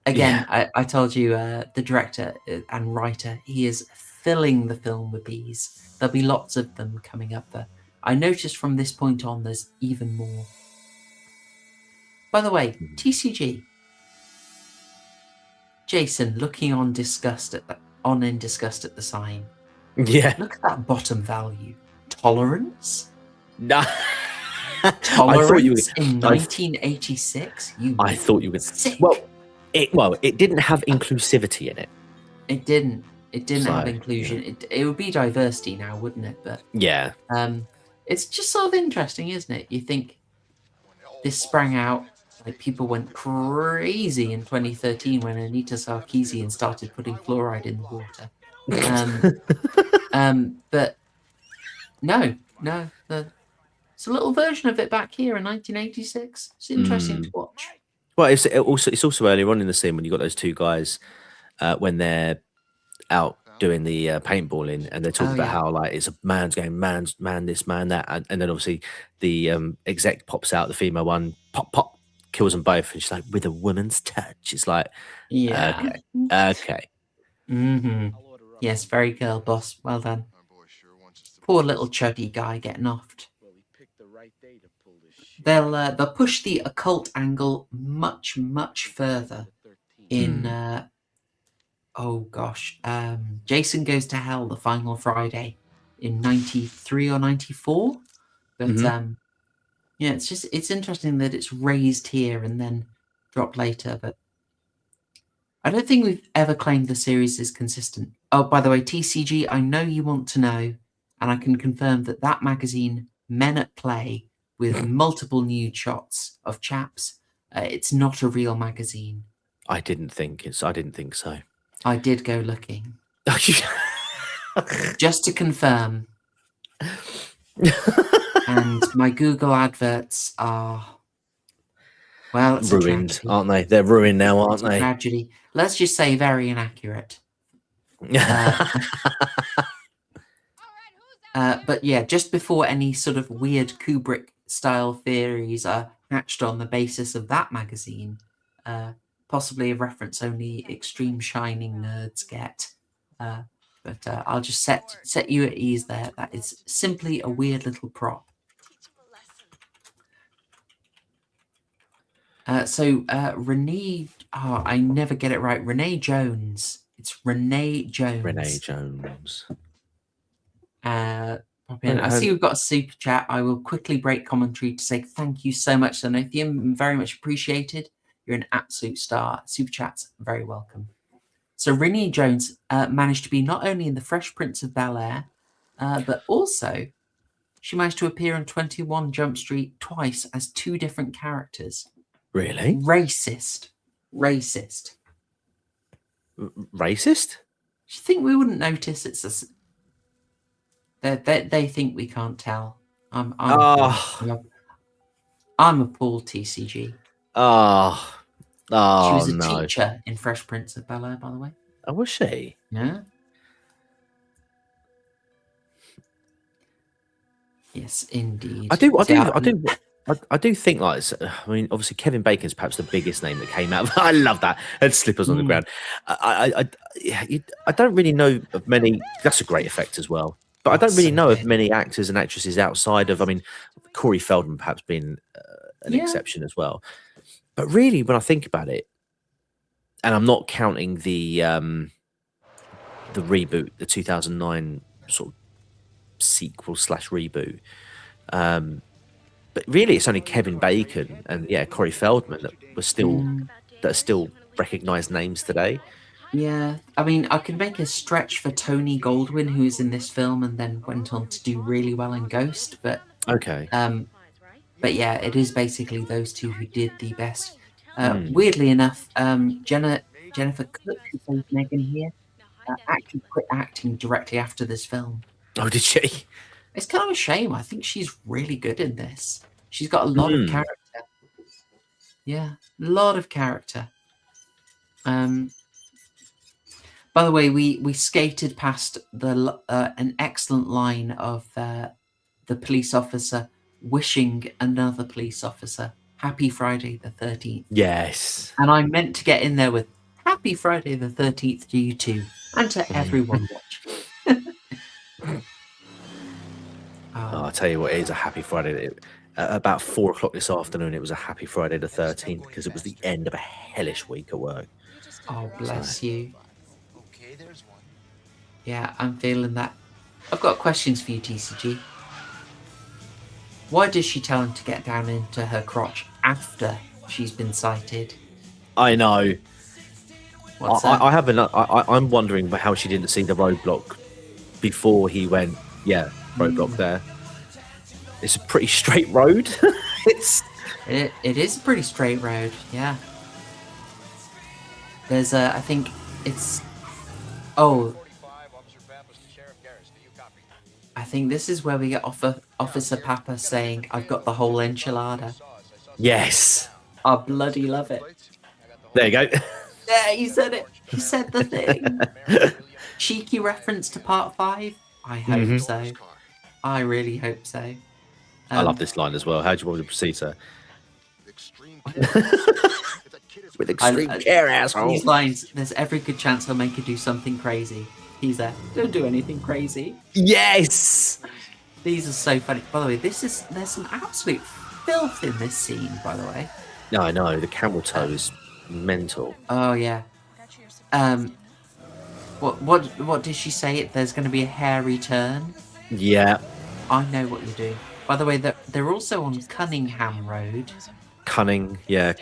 Yeah. Again, I told you, the director and writer, he is filling the film with these. There'll be lots of them coming up. I noticed from this point on, there's even more. By the way, Mm. TCG. Jason looking on in disgust at the sign. Yeah. Look at that bottom value. Tolerance? No. I thought you were. Tolerance in 1986? I thought you were. Sick. It didn't have inclusivity in it. It didn't. It didn't have So, inclusion. It would be diversity now, wouldn't it? But yeah. it's just sort of interesting, isn't it? You think this sprang out, like people went crazy in 2013 when Anita Sarkeesian started putting fluoride in the water. But no, it's a little version of it back here in 1986. It's interesting to watch. Well, it's also earlier on in the scene when you got those two guys when they're out doing the paintballing, and they're talking about how like it's a man's game, man this, man that, and then obviously the exec pops out, the female one, pop, kills them both, and she's like, with a woman's touch. It's like, yeah, okay. Mm-hmm. Yes, very girl boss. Well done. Poor little chuddy guy getting offed. They'll push the occult angle much further in oh gosh, Jason Goes to Hell, the final Friday in 93 or 94. But yeah, it's interesting that it's raised here and then dropped later. But I don't think we've ever claimed the series is consistent. Oh, by the way, TCG, I know you want to know, and I can confirm that magazine, Men at Play, with multiple nude shots of chaps, it's not a real magazine. I didn't think so. I did go looking. Just to confirm. And my Google adverts are, well, it's ruined, aren't they? They're ruined now, aren't they? Tragedy. Let's just say very inaccurate. But yeah, just before any sort of weird Kubrick-style theories are hatched on the basis of that magazine, possibly a reference only extreme shining nerds get. But I'll just set you at ease there. That is simply a weird little prop. So Renee, I never get it right. Renee Jones. It's Renee Jones. Renee Jones. I see we've got a super chat. I will quickly break commentary to say thank you so much, Sonothium. Very much appreciated. You're an absolute star. Super chats, very welcome. So Renee Jones managed to be not only in The Fresh Prince of Bel-Air, but also she managed to appear on 21 Jump Street twice as two different characters. Really? Racist. Racist? Do you think we wouldn't notice? They think we can't tell. I'm appalled, TCG. She was a teacher in Fresh Prince of Bel-Air, by the way. Oh, was she? Yeah. Yes, indeed. I do think like, I mean, obviously Kevin Bacon's perhaps the biggest name that came out. I love that. And slippers on the ground. I don't really know of many. That's a great effect as well. But I don't really know of many actors and actresses outside of, I mean, Corey Feldman perhaps being an exception as well. But really, when I think about it, and I'm not counting the reboot, the 2009 sort of sequel / reboot. But really, it's only Kevin Bacon and Corey Feldman that are still recognised names today. Yeah, I mean, I could make a stretch for Tony Goldwyn, who is in this film and then went on to do really well in Ghost. But okay, but yeah, it is basically those two who did the best. Weirdly enough, Jennifer Cook, who plays Megan here, actually quit acting directly after this film. Oh, did she? It's kind of a shame. I think she's really good in this. She's got a lot of character. Yeah, a lot of character. By the way, we skated past an excellent line of the police officer wishing another police officer happy Friday the 13th. Yes. And I meant to get in there with happy Friday the 13th to you too, and to everyone watching. Oh, I'll tell you what, it is a happy Friday. About 4 o'clock this afternoon, it was a happy Friday the 13th because it was the end of a hellish week at work. Oh, bless you. Yeah, I'm feeling that. I've got questions for you, TCG. Why does she tell him to get down into her crotch after she's been sighted? I know. What's that? I haven't. I'm wondering how she didn't see the roadblock before he went. Yeah, roadblock there. It's a pretty straight road. It is a pretty straight road. Yeah. There's I think it's. Oh. I think this is where we get Officer Papa saying, "I've got the whole enchilada." Yes. I bloody love it. There you go. Yeah, he said it. He said the thing. Cheeky reference to part 5? I hope so. I really hope so. I love this line as well. How do you want me to proceed, sir? With extreme care, asshole. These lines, there's every good chance he'll make her do something crazy. He's there. Don't do anything crazy. Yes. These are so funny. By the way, there's some absolute filth in this scene, by the way. No, I know. The camel toe is mental. Oh yeah. What did she say? There's going to be a hairy turn. Yeah. I know what you're doing. By the way, they're also on Cunningham Road. Cunningham.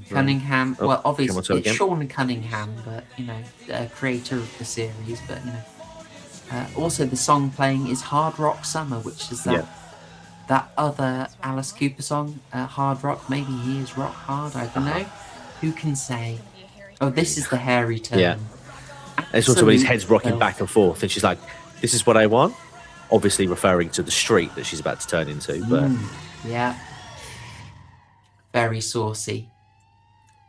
Cunningham. Oh, well, obviously it's again. Sean Cunningham, but creator of the series. But also the song playing is Hard Rock Summer, which is that other Alice Cooper song, Hard Rock. Maybe he is rock hard. I don't know. Who can say? Oh, this is the hairy turn. Yeah. It's also when his head's rocking back and forth, and she's like, "This is what I want." Obviously referring to the street that she's about to turn into. But yeah. Very saucy.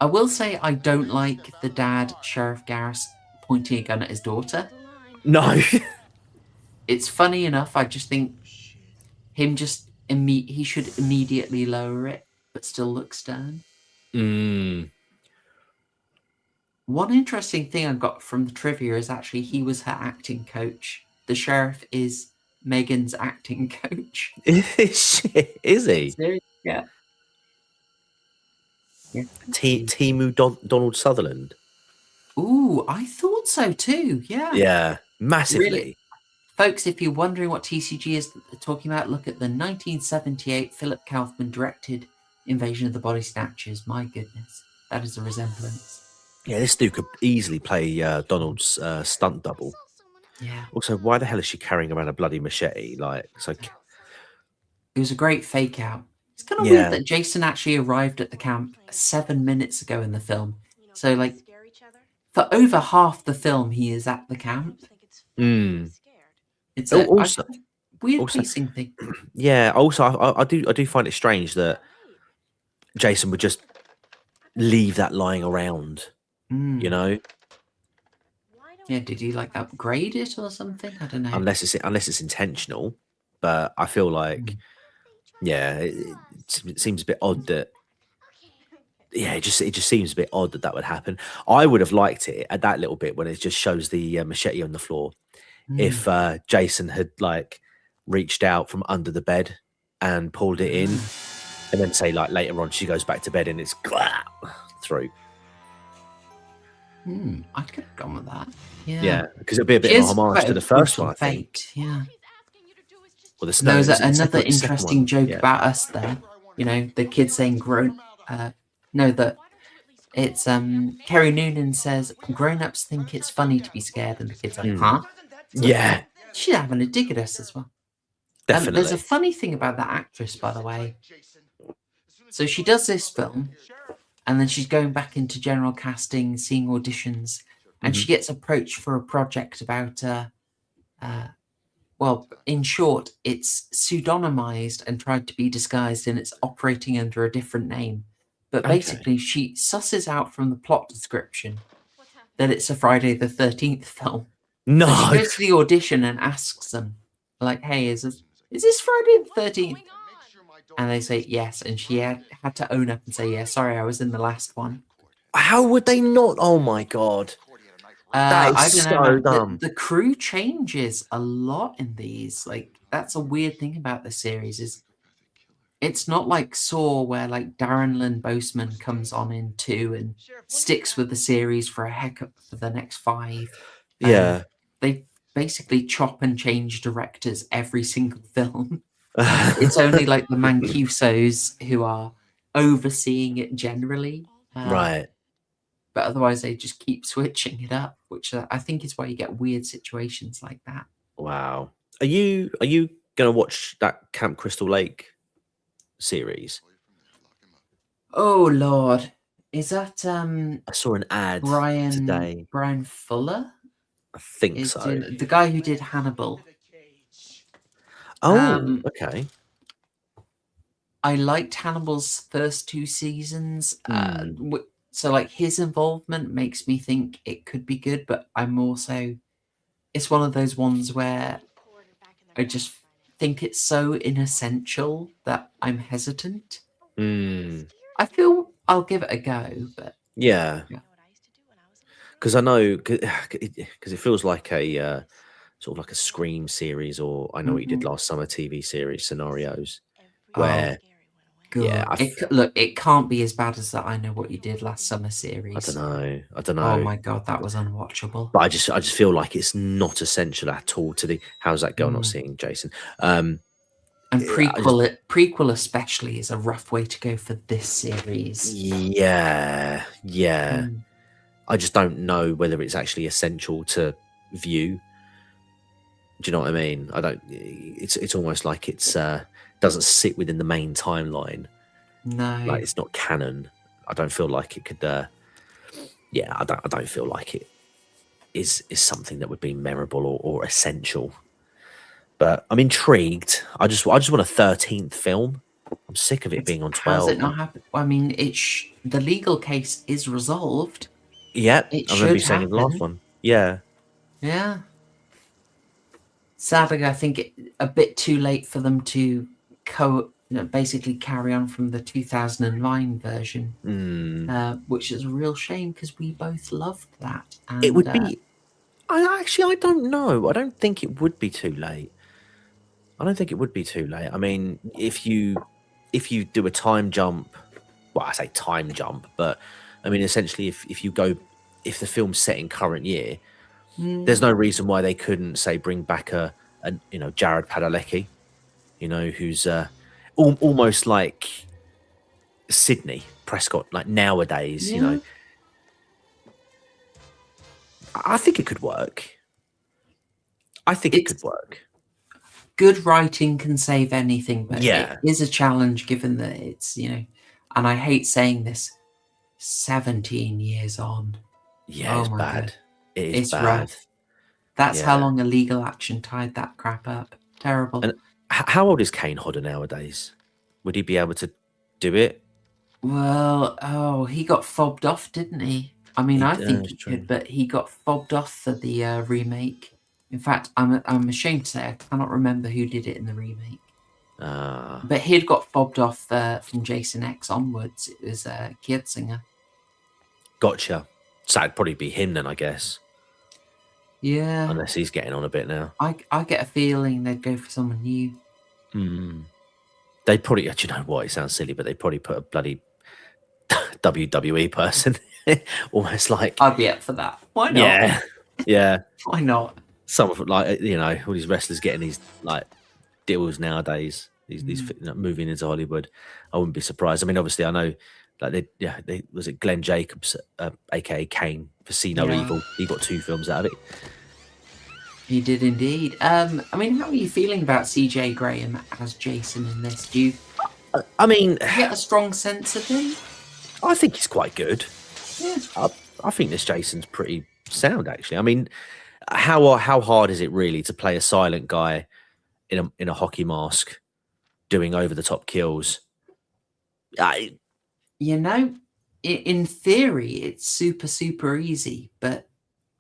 I will say I don't like the dad, Sheriff Garris, pointing a gun at his daughter. No. It's funny enough. I just think him he should immediately lower it, but still look stern. One interesting thing I got from the trivia is actually he was her acting coach. The sheriff is Megan's acting coach. Is he? Yeah. Timu Donald Sutherland. Ooh, I thought so too. Yeah. Yeah, massively. Really? Folks, if you're wondering what TCG is talking about, look at the 1978 Philip Kaufman directed Invasion of the Body Snatchers. My goodness, that is a resemblance. Yeah, this dude could easily play Donald's stunt double. Yeah. Also, why the hell is she carrying around a bloody machete? Like, so. It was a great fake out. It's kind of weird that Jason actually arrived at the camp 7 minutes ago in the film. So, like, for over half the film, he is at the camp. It's a weird pacing thing. Yeah. Also, I do find it strange that Jason would just leave that lying around. You know. Yeah. Did he like upgrade it or something? I don't know. Unless it's intentional, but I feel like. Yeah, it seems a bit odd that. Yeah, it just seems a bit odd that would happen. I would have liked it at that little bit when it just shows the machete on the floor. If Jason had like reached out from under the bed and pulled it in, and then say like later on she goes back to bed and it's through. I could have gone with that. Yeah. Yeah, because it'd be a bit of a homage to the first one, I think. Yeah. Well, there's another interesting joke about us there. You know, the kid saying that it's Kerry Noonan says grown-ups think it's funny to be scared, and the kid's like, huh? Yeah. She's having a dig at us as well. Definitely. There's a funny thing about that actress, by the way. So she does this film, and then she's going back into general casting, seeing auditions, and she gets approached for a project about well, in short, it's pseudonymized and tried to be disguised, and it's operating under a different name. But basically, she susses out from the plot description that it's a Friday the 13th film. No. So she goes to the audition and asks them, like, "Hey, is this Friday the 13th?" And they say yes, and she had to own up and say, "Yeah, sorry, I was in the last one." How would they not? Oh my god. That I is don't know, so man. dumb. The crew changes a lot in these. Like, that's a weird thing about the series is it's not like Saw where like Darren Lynn Bousman comes on in 2 and sticks with the series for a heck of for the next 5. Yeah. They basically chop and change directors every single film. It's only like the Mancusos who are overseeing it generally. Right. But otherwise they just keep switching it up, which I think is why you get weird situations like that. Wow. Are you gonna watch that Camp Crystal Lake series? Oh Lord. Is that I saw an ad today. Brian Fuller? I think Is so. doing the guy who did Hannibal. Oh, okay. I liked Hannibal's first 2 seasons. Hmm. So like his involvement makes me think it could be good, but I'm also it's one of those ones where I just think it's so inessential that I'm hesitant. Hmm. I feel I'll give it a go, but Yeah. yeah. Because I know, because it feels like a sort of like a Scream series, or I Know What You Did Mhm. Last Summer TV series scenarios, Oh, where yeah, good. It can't be as bad as that I Know What You Did Last Summer I don't series. know, I don't Oh know, my god, that was unwatchable. but I just feel like it's not essential at all to the how's that girl not Mm. seeing Jason? And I just prequel especially is a rough way to go for this series. yeah, yeah. Mm. I just don't know whether it's actually essential to view. Do you know what I mean? I don't. It's almost like it's doesn't sit within the main timeline. No, Like it's not canon. I don't feel like it could. Yeah, I don't feel like it is something that would be memorable or essential. But I'm intrigued. I just want a 13th film. I'm sick of it being on how's it 12. not happen? I mean, the legal case is resolved. Yeah, It I remember you should saying in the last happen. one. Yeah, Yeah. Sadly, I think a bit too late for them to basically carry on from the 2009 version, mm. which is a real shame because we both loved that. It And would be. I don't know. I don't think it would be too late. I don't think it would be too late. I mean, if you do a time jump, well, I say time jump, but I mean essentially if the film's set in current year, there's no reason why they couldn't say bring back a Jared Padalecki, who's almost like Sydney Prescott, like nowadays. yeah, I think it could work. I think it could it's work. good writing can save anything, but it Yeah, is a challenge given that it's, and I hate saying this, 17 years on. yeah, Oh it's my god, bad. It is it's bad. rough. That's how Yeah. long a legal action tied that crap up. Terrible. And how old is Kane Hodder nowadays? Would he be able to do it? Well, oh, he got fobbed off, didn't he? I mean, I think It's he could, true. but he got fobbed off for the remake. In fact, I'm ashamed to say I cannot remember who did it in the remake. But he'd got fobbed off from Jason X onwards. It was Kierzinger. Gotcha. So it'd probably be him then, I guess. Yeah, Unless he's getting on a bit now. I get a feeling they'd go for someone new. They'd probably, do you know what? It sounds silly, but they'd probably put a bloody WWE person, almost like, I'd be up for that. Why not? yeah, yeah. Why not? Some of like all these wrestlers getting these like deals nowadays. These moving into Hollywood. I wouldn't be surprised. I mean, obviously, I know like they was it Glenn Jacobs, aka Kane, for See No Yeah, Evil. He got 2 films out of it. he did indeed. I mean, how are you feeling about CJ Graham as Jason in this? Do you I mean, get a strong sense of him? I think he's quite good. Yeah. I think this Jason's pretty sound, actually. I mean, how hard is it really to play a silent guy in a hockey mask doing over the top kills? I, You know, in theory, it's super, super easy, but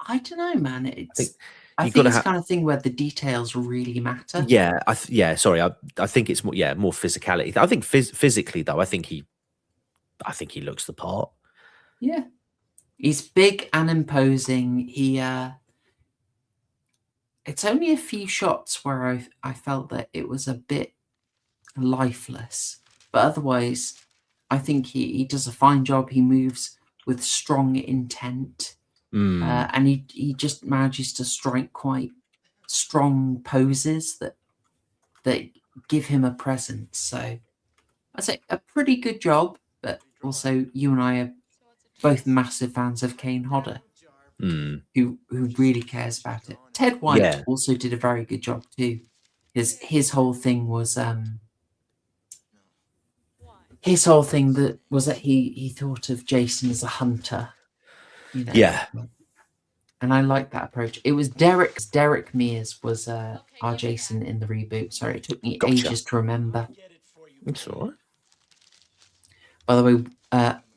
I don't know, man. I think I you've got think to it's the have. kind of thing where the details really matter. Yeah, yeah. Sorry, I think it's more. Yeah, more physicality. I think physically though, I think he looks the part. Yeah. He's big and imposing. It's only a few shots where I felt that it was a bit lifeless, but otherwise, I think he does a fine job. He moves with strong intent, Mm, and he just manages to strike quite strong poses that give him a presence. So I'd say a pretty good job, but also you and I are both massive fans of Kane Hodder, mm, who really cares about it. Ted White yeah. also did a very good job too. His whole thing was that he thought of Jason as a hunter, you know, Yeah. and I like that approach. It was Derek Mears was our Jason in the reboot. Sorry, it took me Gotcha. ages to remember. It's all right. By the way,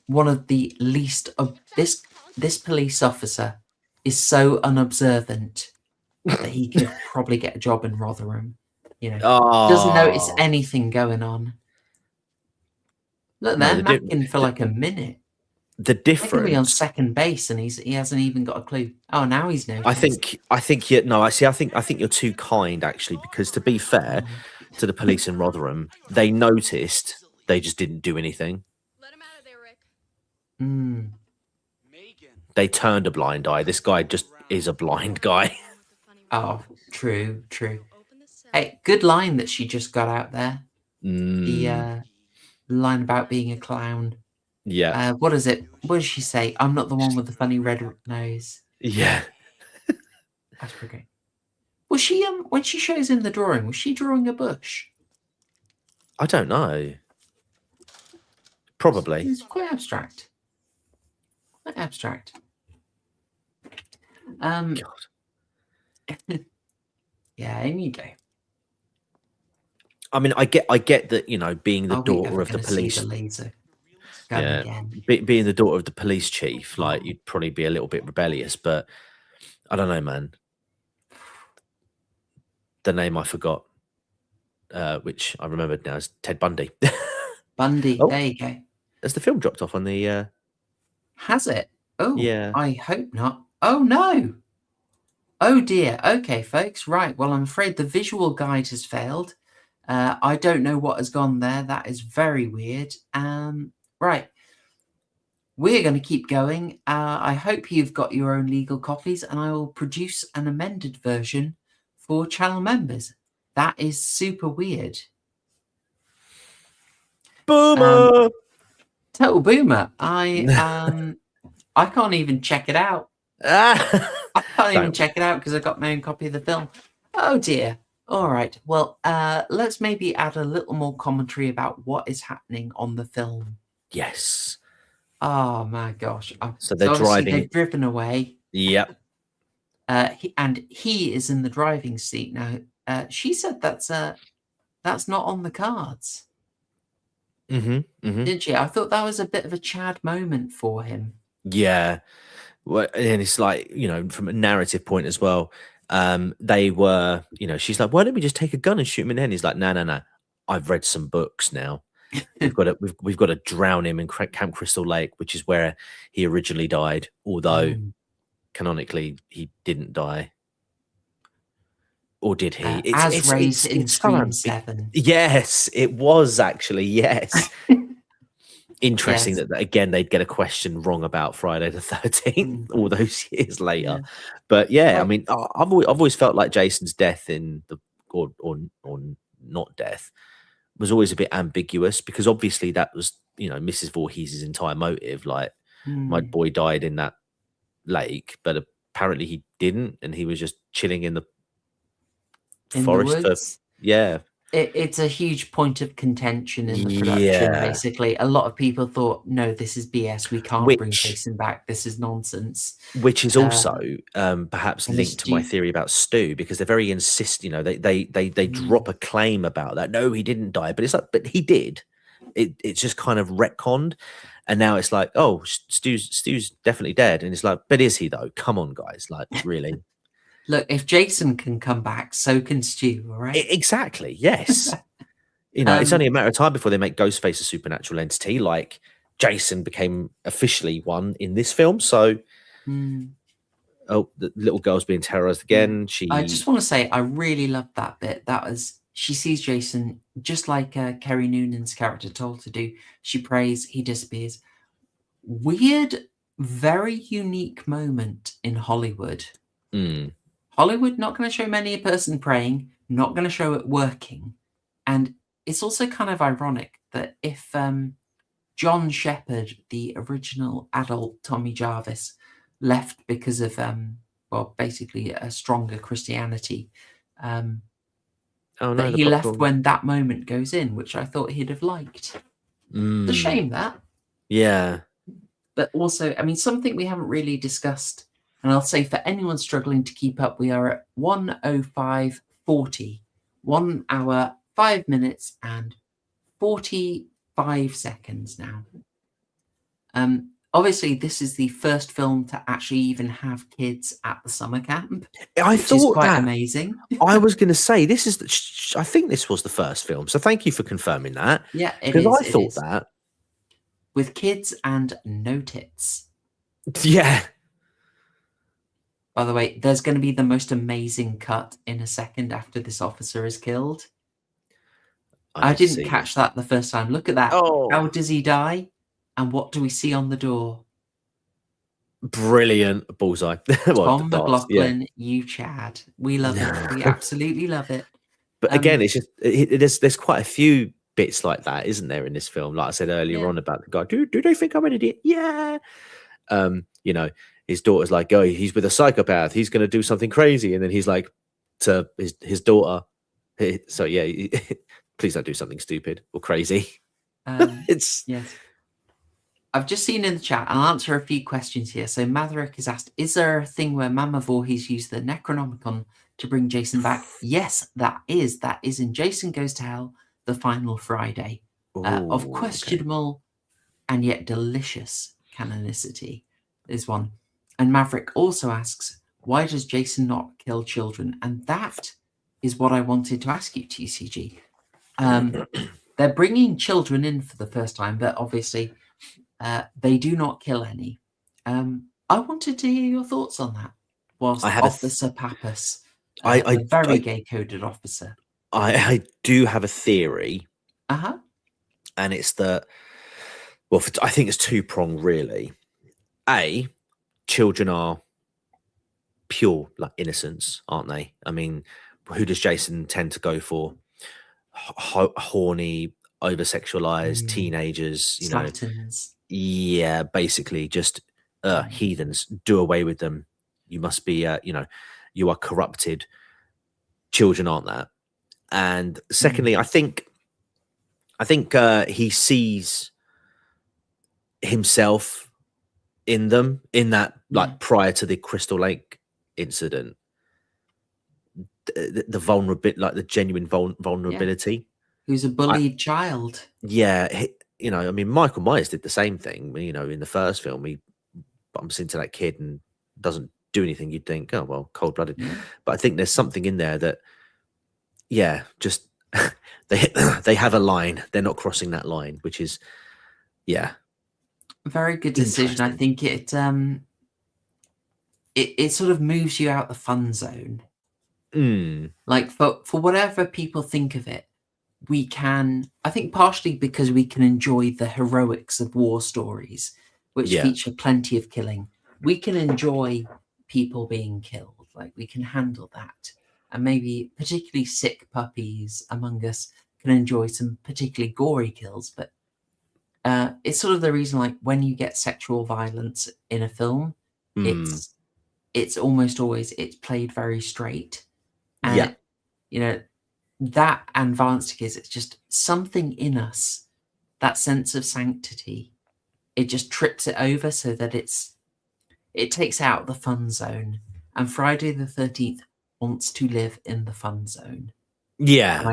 one of the least of this police officer is so unobservant that he could probably get a job in Rotherham. You know, doesn't notice Oh anything going on. Look no, there, Mackin for like a minute. the They can be on difference. second base, and he hasn't even got a clue. Oh, now he's noticed. I think you no, I see. I think you're too kind actually, because to be fair Oh. to the police in Rotherham, they noticed. They just didn't do anything. Mm. They turned a blind eye. This guy just is a blind guy. Oh, true, true. Hey, good line that she just got out there. The Mm, line about being a clown. yeah, What is it? What does she say? I'm not the one with the funny red nose. yeah. That's pretty great. Was she when she shows him the drawing? Was she drawing a bush? I don't know. Probably. It's quite abstract. Quite abstract. Um. God. Yeah, in you go. I mean, I get that, you know, being the Are we daughter ever of the going to see the police. laser gun Yeah, again? being the daughter of the police chief, like you'd probably be a little bit rebellious, but I don't know, man. The name I forgot, which I remembered now, is Ted Bundy. Bundy. Oh, There you go. has the film dropped off on the? Has it? Oh, Yeah. I hope not. Oh no. Oh dear. Okay, folks. Right. Well, I'm afraid the visual guide has failed. I don't know what has gone there. That is very weird. Right. We're going to keep going. I hope you've got your own legal copies, and I will produce an amended version for channel members. That is super weird. Boomer. Total boomer. I can't even check it out. I can't even Don't. check it out because I got my own copy of the film. Oh dear. All right. Well, let's maybe add a little more commentary about what is happening on the film. Yes. Oh my gosh. So they're So obviously driving. they've driven away. Yep. And he is in the driving seat now. She said that's not on the cards, Mm-hmm. Mm-hmm. didn't she? I thought that was a bit of a Chad moment for him. Yeah. Well, and it's like, you know, from a narrative point as well. They were, you know, she's like, why don't we just take a gun and shoot him in the head? And he's like, no, no, no. I've read some books now. We've got to drown him in Camp Crystal Lake, which is where he originally died. Although canonically he didn't die, or did he? As raised in it's so Scream 7. Yes, it was actually, yes. Interesting Yes. that again they'd get a question wrong about Friday the 13th all those years later. Yeah. But yeah, I Well, mean, I've always felt like Jason's death in the or not death was always a bit ambiguous, because obviously that was, you know, Mrs. Voorhees' entire motive. Like, my boy died in that lake, but apparently he didn't, and he was just chilling in the in the forest for woods. yeah. It's a huge point of contention in the production, Yeah. basically. A lot of people thought, no, this is BS. We can't bring Which Jason back. This is nonsense. is also perhaps And linked to my theory about Stu, because they're very you know, they drop a claim about that. No, he didn't die, but it's like, but he did. It's just kind of retconned. And now it's like, oh, Stu's definitely dead, and it's like, but is he though? Come on, guys, like really? Look, if Jason can come back, so can Stu. All right. Exactly. Yes. It's only Um, a matter of time before they make Ghostface a supernatural entity. Like Jason became officially one in this film. So, mm, oh, the little girl's being terrorized yeah. again. I just want to say I really loved that bit. That was she sees Jason just like Kerry Noonan's character told to do. She prays, he disappears. Weird, very unique moment in Hollywood. Mm. Hollywood not going to show many a person praying, not going to show it working, and it's also kind of ironic that if John Shepherd, the original adult Tommy Jarvis, left because of well, basically a stronger Christianity, um, Oh that no, the he left popcorn. when that moment goes in, which I thought he'd have liked. It's a Mm. shame that. Yeah. But also, I mean, something we haven't really discussed, and I'll say for anyone struggling to keep up, we are at 1:05:40, 1 hour, 5 minutes, and 45 seconds now. Obviously, this is the first film to actually even have kids at the summer camp, I which is thought quite that. amazing. I was going to say this is. I think this was the first film. So thank you for confirming that, Yeah, it because is. I It thought is. that. With kids and no tits. Yeah. By the way, there's going to be the most amazing cut in a second after this officer is killed. I I need to didn't see catch this. that the first time. Look at that. How Oh, does he die? And what do we see on the door? brilliant bullseye. Well, the Tom darts. Yeah. McLaughlin, you Chad. We love it. We absolutely love it. But again, it's just there's quite a few bits like that, isn't there, in this film? Like I said earlier Yeah. on about the guy. Do they think I'm an idiot? Yeah. His daughter's like, oh, he's with a psychopath. He's going to do something crazy, and then he's like to his daughter. So yeah, please don't do something stupid or crazy. It's Yes. I've just seen in the chat, I'll answer a few questions here. So Maverick has asked, is there a thing where Mama Voorhees used the Necronomicon to bring Jason back? Yes, that is. That is in Jason Goes to Hell, the final Friday. Of okay. questionable and yet delicious canonicity is one. And Maverick also asks, why does Jason not kill children? And that is what I wanted to ask you, TCG. They're bringing children in for the first time, but obviously they do not kill any. I wanted to hear your thoughts on that. Whilst I have Officer Pappas, I the very gay-coded officer. I do have a theory, Uh-huh. and it's that. Well, I think it's two-pronged, really. A, children are pure, like innocence, aren't they? I mean, who does Jason tend to go for? Horny, over-sexualized teenagers, Slatterns. Yeah, basically just heathens. Do away with them. You must be, you are corrupted. Children aren't that. And secondly, I think he sees himself in them, in that, like, prior to the Crystal Lake incident, the vulnerability, like the genuine vulnerability. Yeah. Who's a bullied child. Yeah, I mean, Michael Myers did the same thing. In the first film, he bumps into that kid and doesn't do anything. You'd think, oh well, cold blooded. Yeah. But I think there's something in there that, yeah, just they have a line. They're not crossing that line, which is, yeah, very good decision. I think it sort of moves you out the fun zone. Like for whatever people think of it, we can, I think partially because we can enjoy the heroics of war stories, which feature plenty of killing. We can enjoy people being killed. Like we can handle that. And maybe particularly sick puppies among us can enjoy some particularly gory kills. But it's sort of the reason, like when you get sexual violence in a film, it's almost always, it's played very straight. And that and violence to kids, it's just something in us, that sense of sanctity, it just trips it over so that it takes out the fun zone. And Friday the 13th wants to live in the fun zone. Yeah. And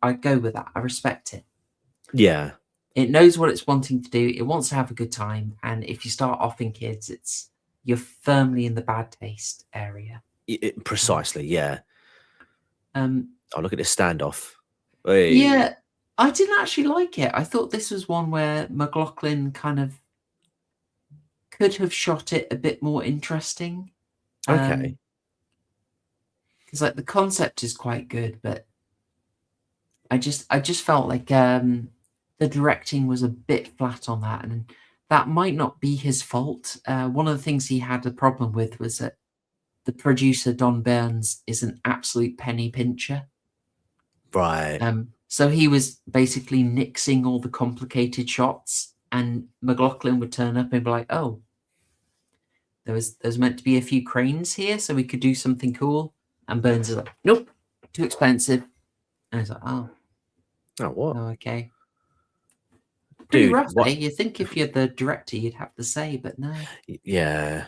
I go with that. I respect it. Yeah. It knows what it's wanting to do. It wants to have a good time, and if you start offing kids, you're firmly in the bad taste area. Precisely, yeah. Um, Oh, look at this standoff. Hey. yeah, I didn't actually like it. I thought this was one where McLaughlin kind of could have shot it a bit more interesting. Okay. Because like the concept is quite good, but I just felt like the directing was a bit flat on that, and that might not be his fault. One of the things he had a problem with was that the producer Don Burns is an absolute penny pincher. Right. So he was basically nixing all the complicated shots, and McLaughlin would turn up and be like, "Oh, there's meant to be a few cranes here, so we could do something cool." And Burns is like, "Nope, too expensive." And I was like, "Oh, Oh, what? okay." Pretty Dude, rough, eh? what? You think if you're the director, you'd have to say, but no. Yeah.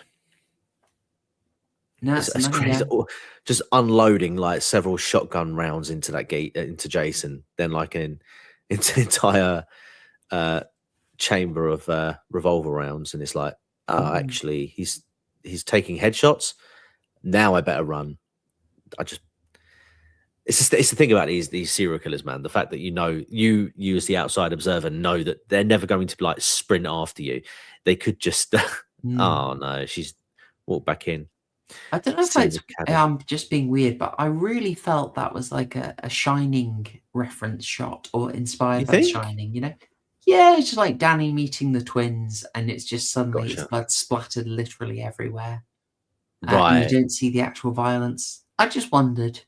No, it's the It's money crazy. guy. Just unloading like several shotgun rounds into that gate, into Jason, then like into entire chamber of revolver rounds, and it's like, oh, actually, he's taking headshots. Now I better run. I just it's the thing about these serial killers, man. The fact that you as the outside observer know that they're never going to like sprint after you. They could just oh no, she's walked back in. I don't know if See it's the cabin. just being weird, but I really felt that was like a Shining reference shot or You inspired by The think? Shining, you know? Yeah, it's just like Danny meeting the twins, and it's just suddenly it's Gotcha. blood splattered literally everywhere, and you Right. don't see the actual violence. I just wondered.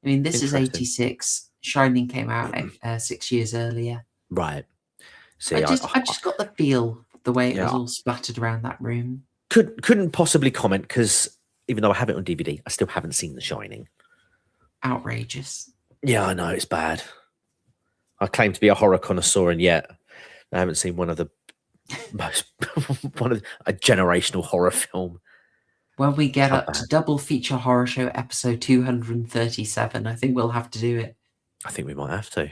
I mean, this is Interesting. 86. Shining came out 6 years earlier. Right. I See, just I just got the feel the way it was yeah, all splattered around that room. couldn't possibly comment because even though I have it on DVD, I still haven't seen The Shining. Outrageous. Yeah, I know it's bad. I claim to be a horror connoisseur, and yet I haven't seen one of the most a generational horror film. When we get How up bad? to double feature horror show episode 237, I think we'll have to do it. I think we might have to.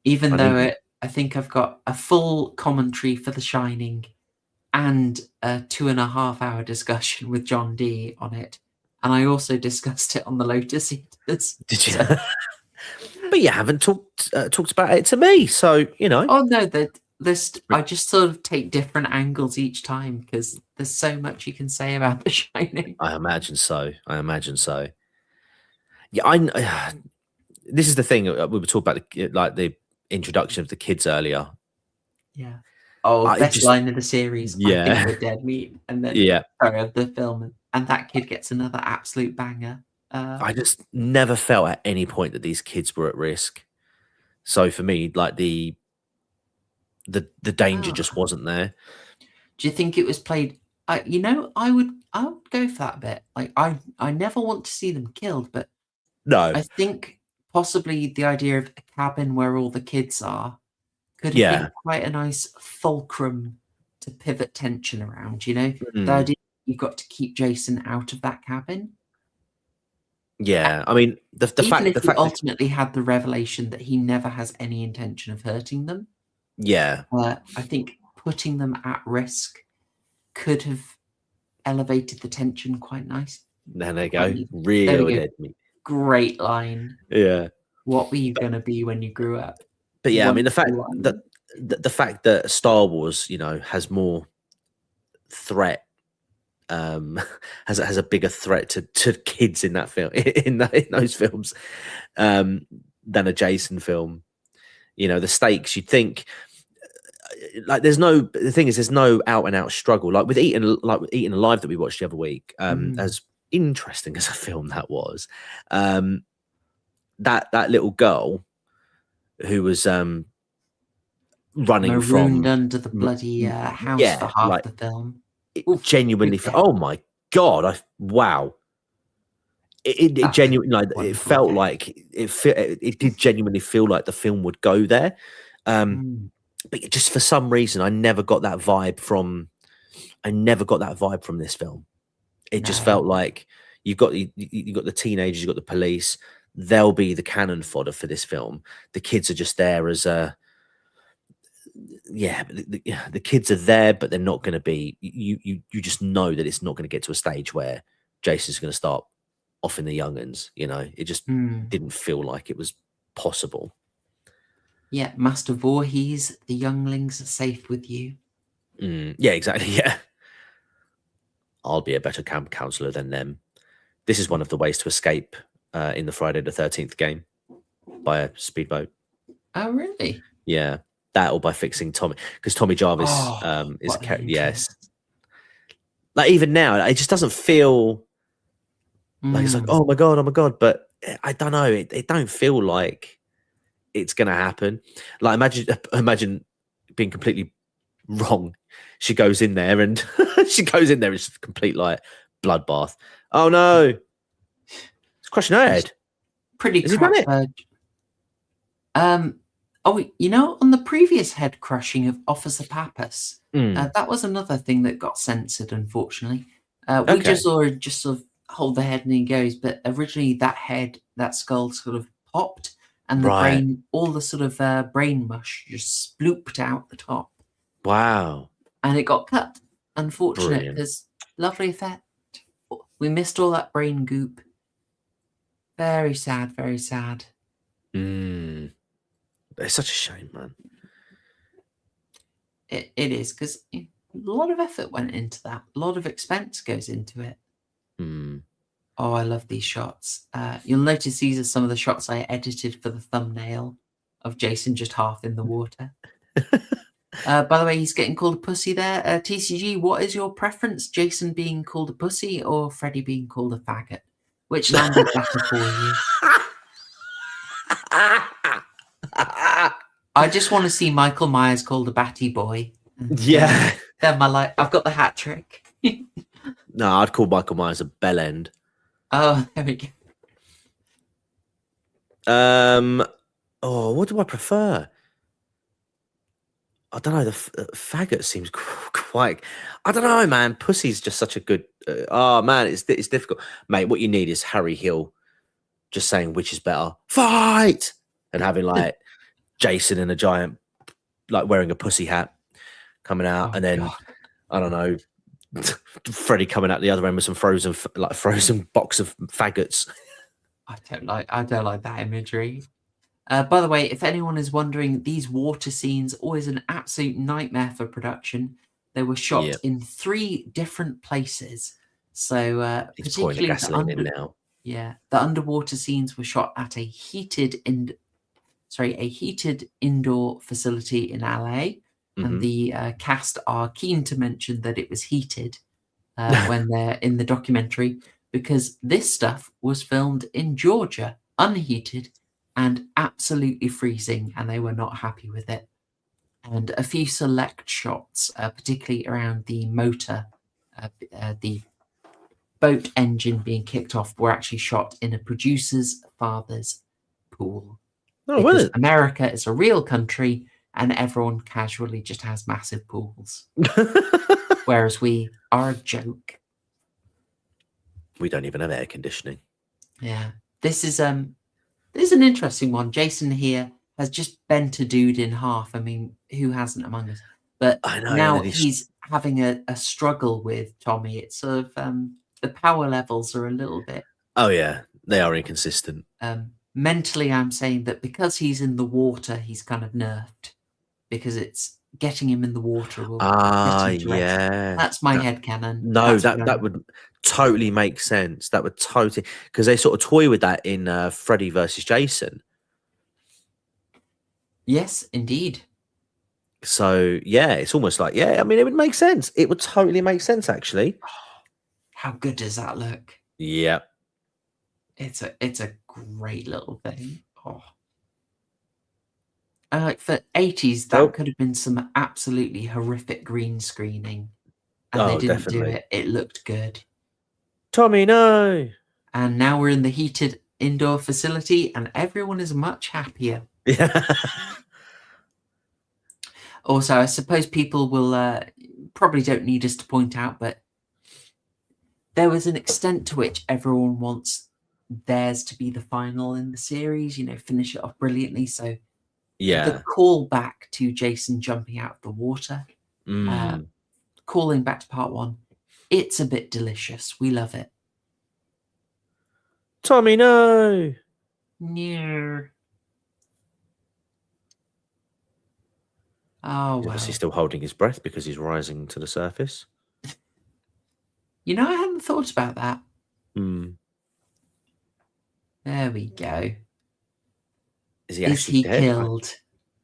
Even I though need. I think I've got a full commentary for The Shining and a 2.5 hour discussion with John D on it. And I also discussed it on the Lotus Eaters. Did you? So, But you haven't talked about it to me, so you know. oh no, I just sort of take different angles each time because there's so much you can say about The Shining. I imagine so. I imagine so. Yeah, this is the thing we were talking about, like the introduction of the kids earlier. Yeah. Oh, I best just, line of the series. I think yeah, we're dead meat, and then yeah. sorry, of the film, and that kid gets another absolute banger. I just never felt at any point that these kids were at risk. So for me, like the danger just wasn't there. Do you think it was played? I would go for that bit. Like I never want to see them killed, but No, I think possibly the idea of a cabin where all the kids are could have been yeah, quite a nice fulcrum to pivot tension around. You know, the mm, idea you've got to keep Jason out of that cabin. yeah. I mean, the Even fact if the we fact that ultimately had the revelation that he never has any intention of hurting them, yeah, I think putting them at risk could have elevated the tension quite nice. there they Quite go, neatly. There we real go. dead meat. Great line. Yeah, What were you gonna be when you grew up? but yeah, I mean, Wonderful line. the fact that Star Wars, you know, has more threat, has a bigger threat to kids in that film in those films, than a Jason film. You know, the stakes, you'd think, like the thing is there's no out and out struggle like with Eaten Alive that we watched the other week. As interesting as a film that was, that little girl who was running Marooned from under the bloody house for yeah, half like the film. it Oof, genuinely creepy. oh my god, wow. It That's a genuinely, like, it wonderful felt effect. like it did genuinely feel like the film would go there. Mm, But just for some reason, I never got that vibe from this film. It just no. felt like you got the teenagers, you got the police. They'll be the cannon fodder for this film. The kids are just there as yeah, the kids are there, but they're not going to be. You just know that it's not going to get to a stage where Jason's going to start offing the younguns. You know, it just didn't feel like it was possible. Yeah, Master Voorhees, the younglings are safe with you. Yeah, exactly. Yeah, I'll be a better camp counselor than them. This is one of the ways to escape in the Friday the 13th game by a speedboat. Oh, really? Yeah, that or by fixing Tommy, because Tommy Jarvis Oh, is a what an character. intro. Yes, like even now, it just doesn't feel like it's like oh my god, but I don't know. It don't feel like it's gonna happen. Like imagine being completely wrong. She goes in there and it's a complete like bloodbath. Oh no, it's crushing her head. Pretty Has he done crap. it? Oh, you know, on the previous head crushing of Officer Pappas, Mm, that was another thing that got censored, unfortunately. We okay, just saw her just sort of hold the head and he goes, but originally that skull sort of popped and the right. brain, all the sort of brain mush just splooped out the top Wow, and it got cut. Unfortunate brilliant. because lovely effect. We missed all that brain goop. Very sad, very sad. Mm, it's such a shame, man. It is because a lot of effort went into that. A lot of expense goes into it. Mm. Oh, I love these shots. You'll notice these are some of the shots I edited for the thumbnail of Jason just half in the water. By the way, he's getting called a pussy there. TCG, what is your preference? Jason being called a pussy or Freddy being called a faggot? Which landed better for you? I just want to see Michael Myers called a batty boy. And, Yeah. then my life, I've got the hat trick. No, I'd call Michael Myers a bell end. Oh, there we go. Oh, what do I prefer? I don't know. The faggot seems quite. I don't know, man. Pussy's just such a good. Oh man, it's difficult, mate. What you need is Harry Hill just saying which is better, fight, and having like Jason in a giant, like wearing a pussy hat, coming out, Oh and then God. I don't know, Freddy coming out the other end with some frozen box of faggots. I don't like that imagery. By the way, if anyone is wondering, these water scenes always an absolute nightmare for production. They were shot Yeah, in 3 different places. So he's pouring the particularly gasoline in now. the underwater scenes were shot at a heated indoor facility in LA, and Hmm. the cast are keen to mention that it was heated when they're in the documentary because this stuff was filmed in Georgia, unheated and absolutely freezing, and they were not happy with it. And a few select shots, particularly around the motor, the boat engine being kicked off, were actually shot in a producer's father's pool Oh, because was America is a real country and everyone casually just has massive pools, it? whereas we are a joke. We don't even have air conditioning. Yeah, this is an interesting one. Jason here has just bent a dude in half. I mean, who hasn't among us? But I know, and now then he's. he's having a struggle with Tommy. It's sort of the power levels are a little bit Oh yeah, they are inconsistent. mentally. I'm saying that because he's in the water, he's kind of nerfed because it's getting him in the water will get Ah, him to rest. yeah. That's my That headcanon. no, That's what that I'm. would totally make sense. That would totally because they sort of toy with that in Freddy versus Jason. Yes, indeed. So yeah, it's almost like yeah. I mean, it would make sense. It would totally make sense, actually. How good does that look? Yeah. It's a great little thing. Oh. For 80s, that Oh, could have been some absolutely horrific green screening, and they oh, didn't do definitely. it. It looked good. Tommy, no. And now we're in the heated indoor facility, and everyone is much happier. Yeah. Also, I suppose people will probably don't need us to point out, but there was an extent to which everyone wants theirs to be the final in the series, finish it off brilliantly. So The Yeah. call back to Jason jumping out of the water, Mm. calling back to part one, it's a bit delicious. We love it. Tommy, no. Yeah. Oh, He's obviously well. still holding his breath because he's rising to the surface. You know, I hadn't thought about that. Mm. There we go. Is he Is actually he dead? killed?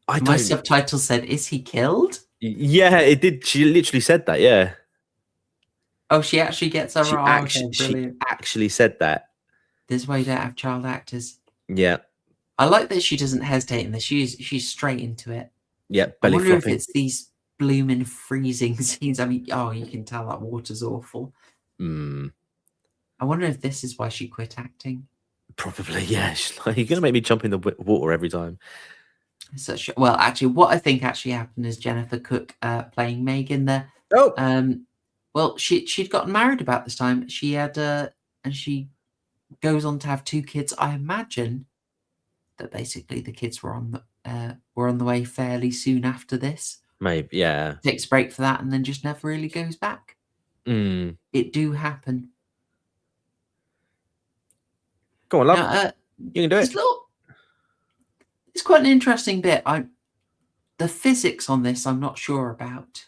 I My don't. subtitle said, "Is he killed?" Yeah, it did. She literally said that. Yeah, Oh, she actually gets her. Oh, okay, she brilliant. actually said that. This is why you don't have child actors. Yeah, I like that she doesn't hesitate in this. She's straight into it. yeah. I Belly wonder if flopping. it's these blooming freezing scenes. I mean, oh, you can tell that water's awful. Mm, I wonder if this is why she quit acting. probably. Yeah. She's like, you're gonna make me jump in the water every time. Well, actually, what I think actually happened is Jennifer Cook playing Megan there. Oh, Well, she'd gotten married about this time. She had and she goes on to have 2 kids. I imagine that basically the kids were on the way fairly soon after this. maybe. Yeah. Takes a break for that and then just never really goes back. Mm. It do happen. Go on, love. Now, You can do it. It's quite an interesting bit. The physics on this, I'm not sure about,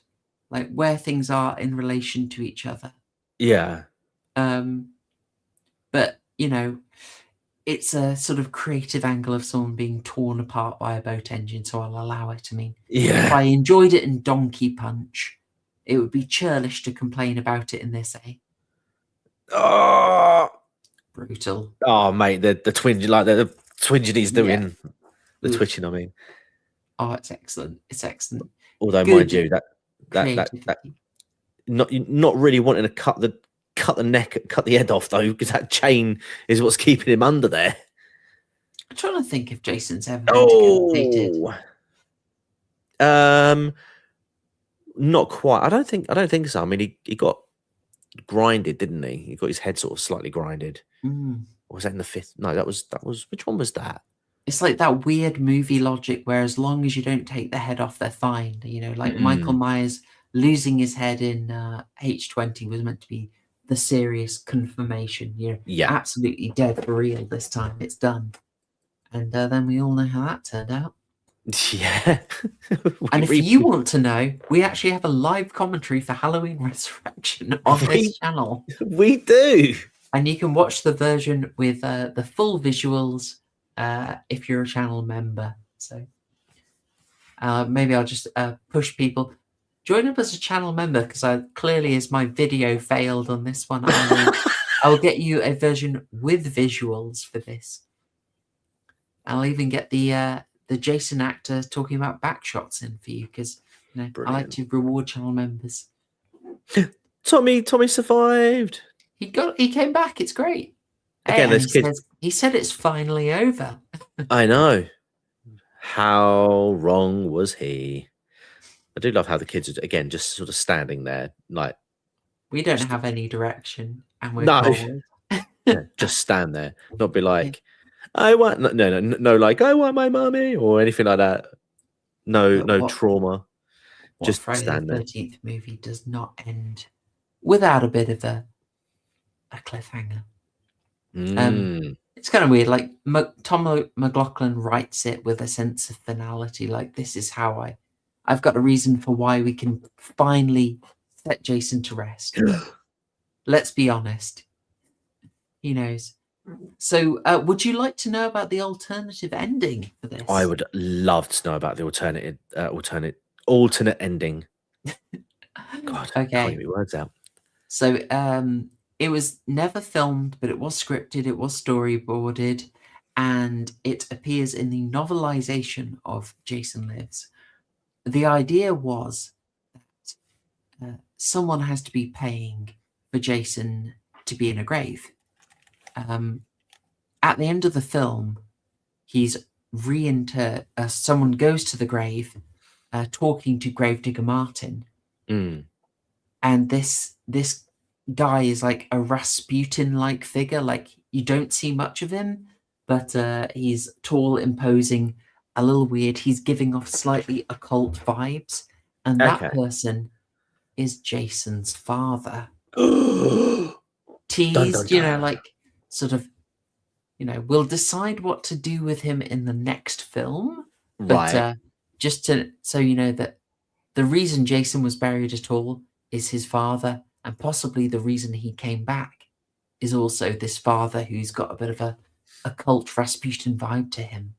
like where things are in relation to each other. Yeah. But you know, it's a sort of creative angle of someone being torn apart by a boat engine, so I'll allow it. I mean, if Yeah. I enjoyed it in Donkey Punch, it would be churlish to complain about it in this, eh? Oh. Brutal. Oh, mate, the twinge, like the twinging he's doing, Yeah. the Oof. twitching. I mean, Oh, it's excellent. It's excellent. although mind Good you, that creativity. not really wanting to cut the neck, cut the head off though, because that chain is what's keeping him under there. I'm trying to think if Jason's ever been decapitated. Not quite. I don't think so. I mean, he got grinded, didn't he? He got his head sort of slightly grinded. Mm. Or was that in the 5th? No, that was which one was that? It's like that weird movie logic where as long as you don't take the head off, they're fine. You know, like Michael Myers losing his head in H20 was meant to be the serious confirmation. You know, Yeah. absolutely dead for real this time. It's done. And then we all know how that turned out. Yeah. And if you want to know, we actually have a live commentary for Halloween Resurrection on this channel. We do. And you can watch the version with the full visuals if you're a channel member. So maybe I'll just push people. Join up as a channel member because clearly as my video failed on this one, I will get you a version with visuals for this. I'll even get the Jason actor talking about back shots in for you because you know I like to reward channel members. Tommy survived. He came back. It's great. Again, Hey, he said it's finally over. I know. How wrong was he? I do love how the kids are again just sort of standing there, like we don't have any direction, and we're no, cold. Yeah, just stand there, not be like, I want no, like I want my mummy or anything like that. No trauma. Just Friday stand the there. 13th movie does not end without a bit of a cliffhanger. It's kind of weird. Like Tom McLaughlin writes it with a sense of finality. Like this is how I've got a reason for why we can finally set Jason to rest. Let's be honest. He knows. So, would you like to know about the alternative ending for this? I would love to know about the alternate ending. God, okay. I can't get my words out. So, it was never filmed, but it was scripted, it was storyboarded, and it appears in the novelization of Jason Lives. The idea was that someone has to be paying for Jason to be in a grave. At the end of the film, he's reinterred. Someone goes to the grave, talking to Gravedigger Martin, and this guy is like a Rasputin-like figure. Like you don't see much of him, but he's tall, imposing, a little weird. He's giving off slightly occult vibes, and that Okay. person is Jason's father. Dun dun Teased, dun. like sort of, we'll decide what to do with him in the next film, but Right. just so you know that the reason Jason was buried at all is his father, and possibly the reason he came back is also this father who's got a bit of a occult Rasputin vibe to him.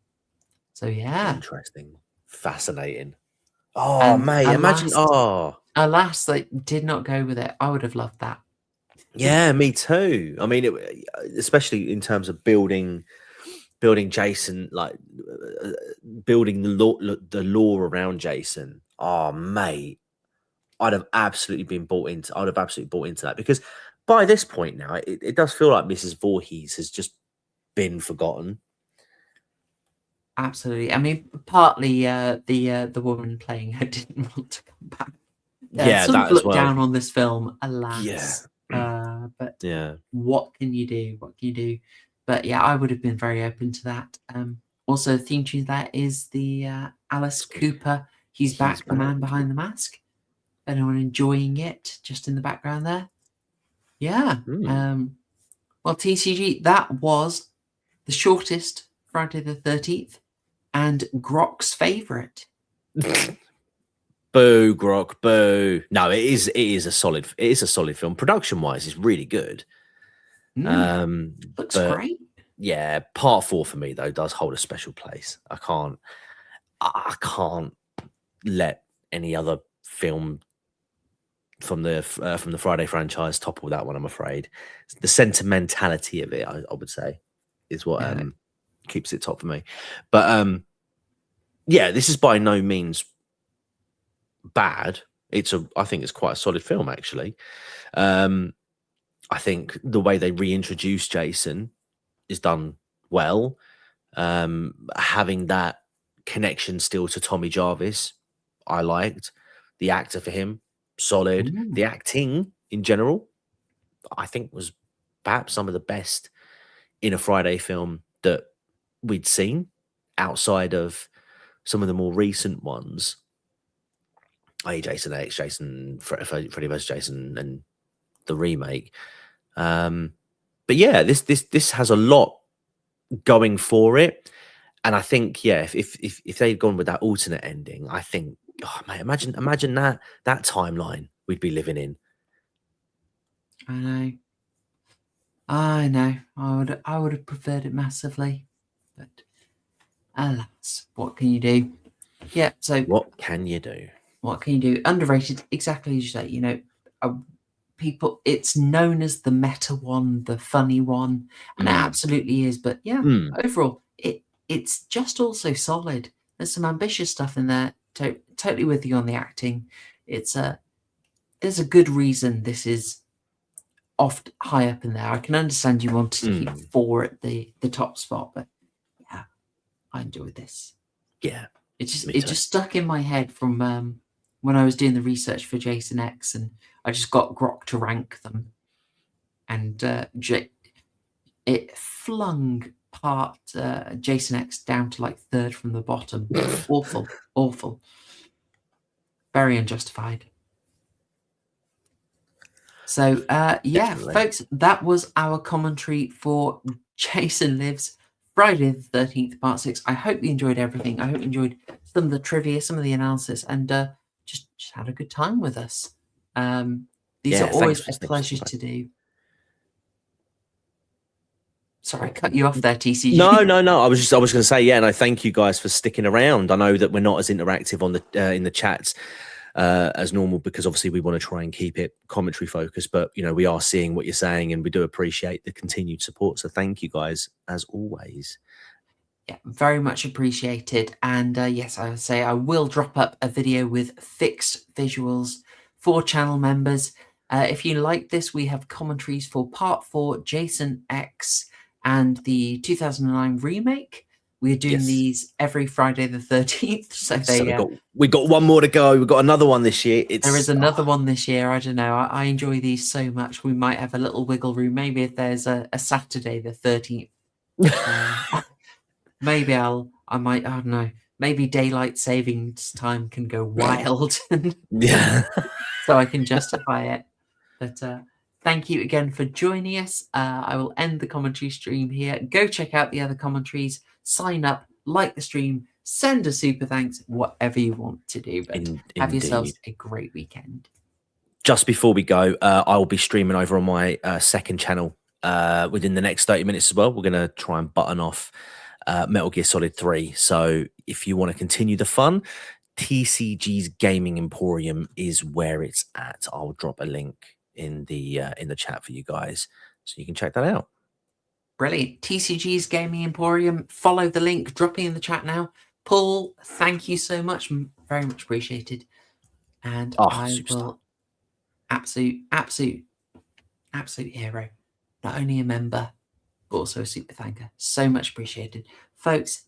So yeah, Interesting. Fascinating. Oh, and mate, imagine. Oh, alas, they did not go with it. I would have loved that. yeah, me too. I mean, especially in terms of building Jason, like building the lore around Jason. Oh, mate, I'd have absolutely been bought into. I'd have absolutely bought into that because by this point now, it does feel like Mrs. Voorhees has just been forgotten. Absolutely. I mean, partly the woman playing her didn't want to come back. Yeah, Sort of that as looked well. down on this film, Yeah, alas. But yeah. what can you do? What can you do? But yeah, I would have been very open to that. Also, the theme tune to that is the Alice Cooper. He's He's back, the man back. behind the mask. Anyone enjoying it just in the background there? Yeah. Mm. Well, TCG, that was the shortest Friday the 13th and Grok's favourite. Boo, Grok, boo. No, it is a solid film. Production wise, it's really good. Looks But great. yeah, part four for me though does hold a special place. I can't let any other film from the Friday franchise topple that one. I'm afraid the sentimentality of it, I would say, is what Yeah. keeps it top for me. But yeah, this is by no means bad. I think it's quite a solid film actually. Um, I think the way they reintroduce Jason is done well. Having that connection still to Tommy Jarvis, I liked. The actor for him, solid. The Mm. acting in general, I think was perhaps some of the best in a Friday film that we'd seen outside of some of the more recent ones, i.e. Jason X, Freddy vs. Jason, and the remake. But yeah, this has a lot going for it, and I think yeah, if they'd gone with that alternate ending, I think, oh mate, imagine that timeline we'd be living in. I know. I know. I would have preferred it massively. But alas, what can you do? Yeah, so What can you do? what can you do? Underrated, exactly as you say, uh, people, it's known as the meta one, the funny one, and it Mm, absolutely is. But yeah, mm, overall, it's just also solid. There's some ambitious stuff in there. Totally with you on the acting. It's there's a good reason this is oft high up in there. I can understand you wanted to keep mm. 4 at the top spot, but yeah, I enjoyed this. Yeah, It just me it too. just stuck in my head from when I was doing the research for Jason X, and I just got Grok to rank them, and it flung part Jason X down to like third from the bottom. Awful, awful, very unjustified. So yeah, Definitely. folks, that was our commentary for Jason Lives Friday the 13th, part 6. I hope you enjoyed everything. I hope you enjoyed some of the trivia, some of the analysis, and just had a good time with us. These are Yeah, thanks always for a thanks for pleasure coming back. to do. Sorry, I cut you off there, No, TCG. no, no. I was going to say, yeah, no. Thank you guys for sticking around. I know that we're not as interactive on the in the chats as normal because obviously we want to try and keep it commentary focused. But we are seeing what you're saying, and we do appreciate the continued support. So thank you guys as always. Yeah, very much appreciated. And yes, I would say I will drop up a video with fixed visuals for channel members. If you like this, we have commentaries for part 4, Jason X, and the 2009 remake. We're doing Yes. these every Friday the 13th. So So we got one more to go. We've got another one this year. there is It's another one this year. I don't know. I enjoy these so much. We might have a little wiggle room. Maybe if there's a Saturday the 13th. Maybe I might, I don't know, maybe daylight savings time can go wild, Yeah. so I can justify it. But thank you again for joining us. I will end the commentary stream here. Go check out the other commentaries, sign up, like the stream, send a super thanks, whatever you want to do. But have yourselves a great weekend. Just before we go, I will be streaming over on my second channel within the next 30 minutes as well. We're going to try and button off Metal Gear Solid 3. So if you want to continue the fun, TCG's Gaming Emporium is where it's at. I'll drop a link in the chat for you guys so you can check that out. Brilliant. TCG's Gaming Emporium. Follow the link, drop it in the chat now. Paul, thank you so much. Very much appreciated. And I will absolute hero. Not only a member, but also a super thanker. So much appreciated. Folks,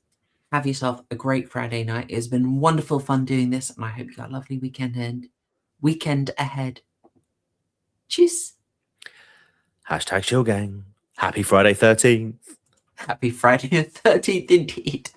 have yourself a great Friday night. It's been wonderful fun doing this, and I hope you got a lovely weekend ahead. Cheers. Hashtag Chill Gang. Happy Friday 13th. Happy Friday the 13th indeed.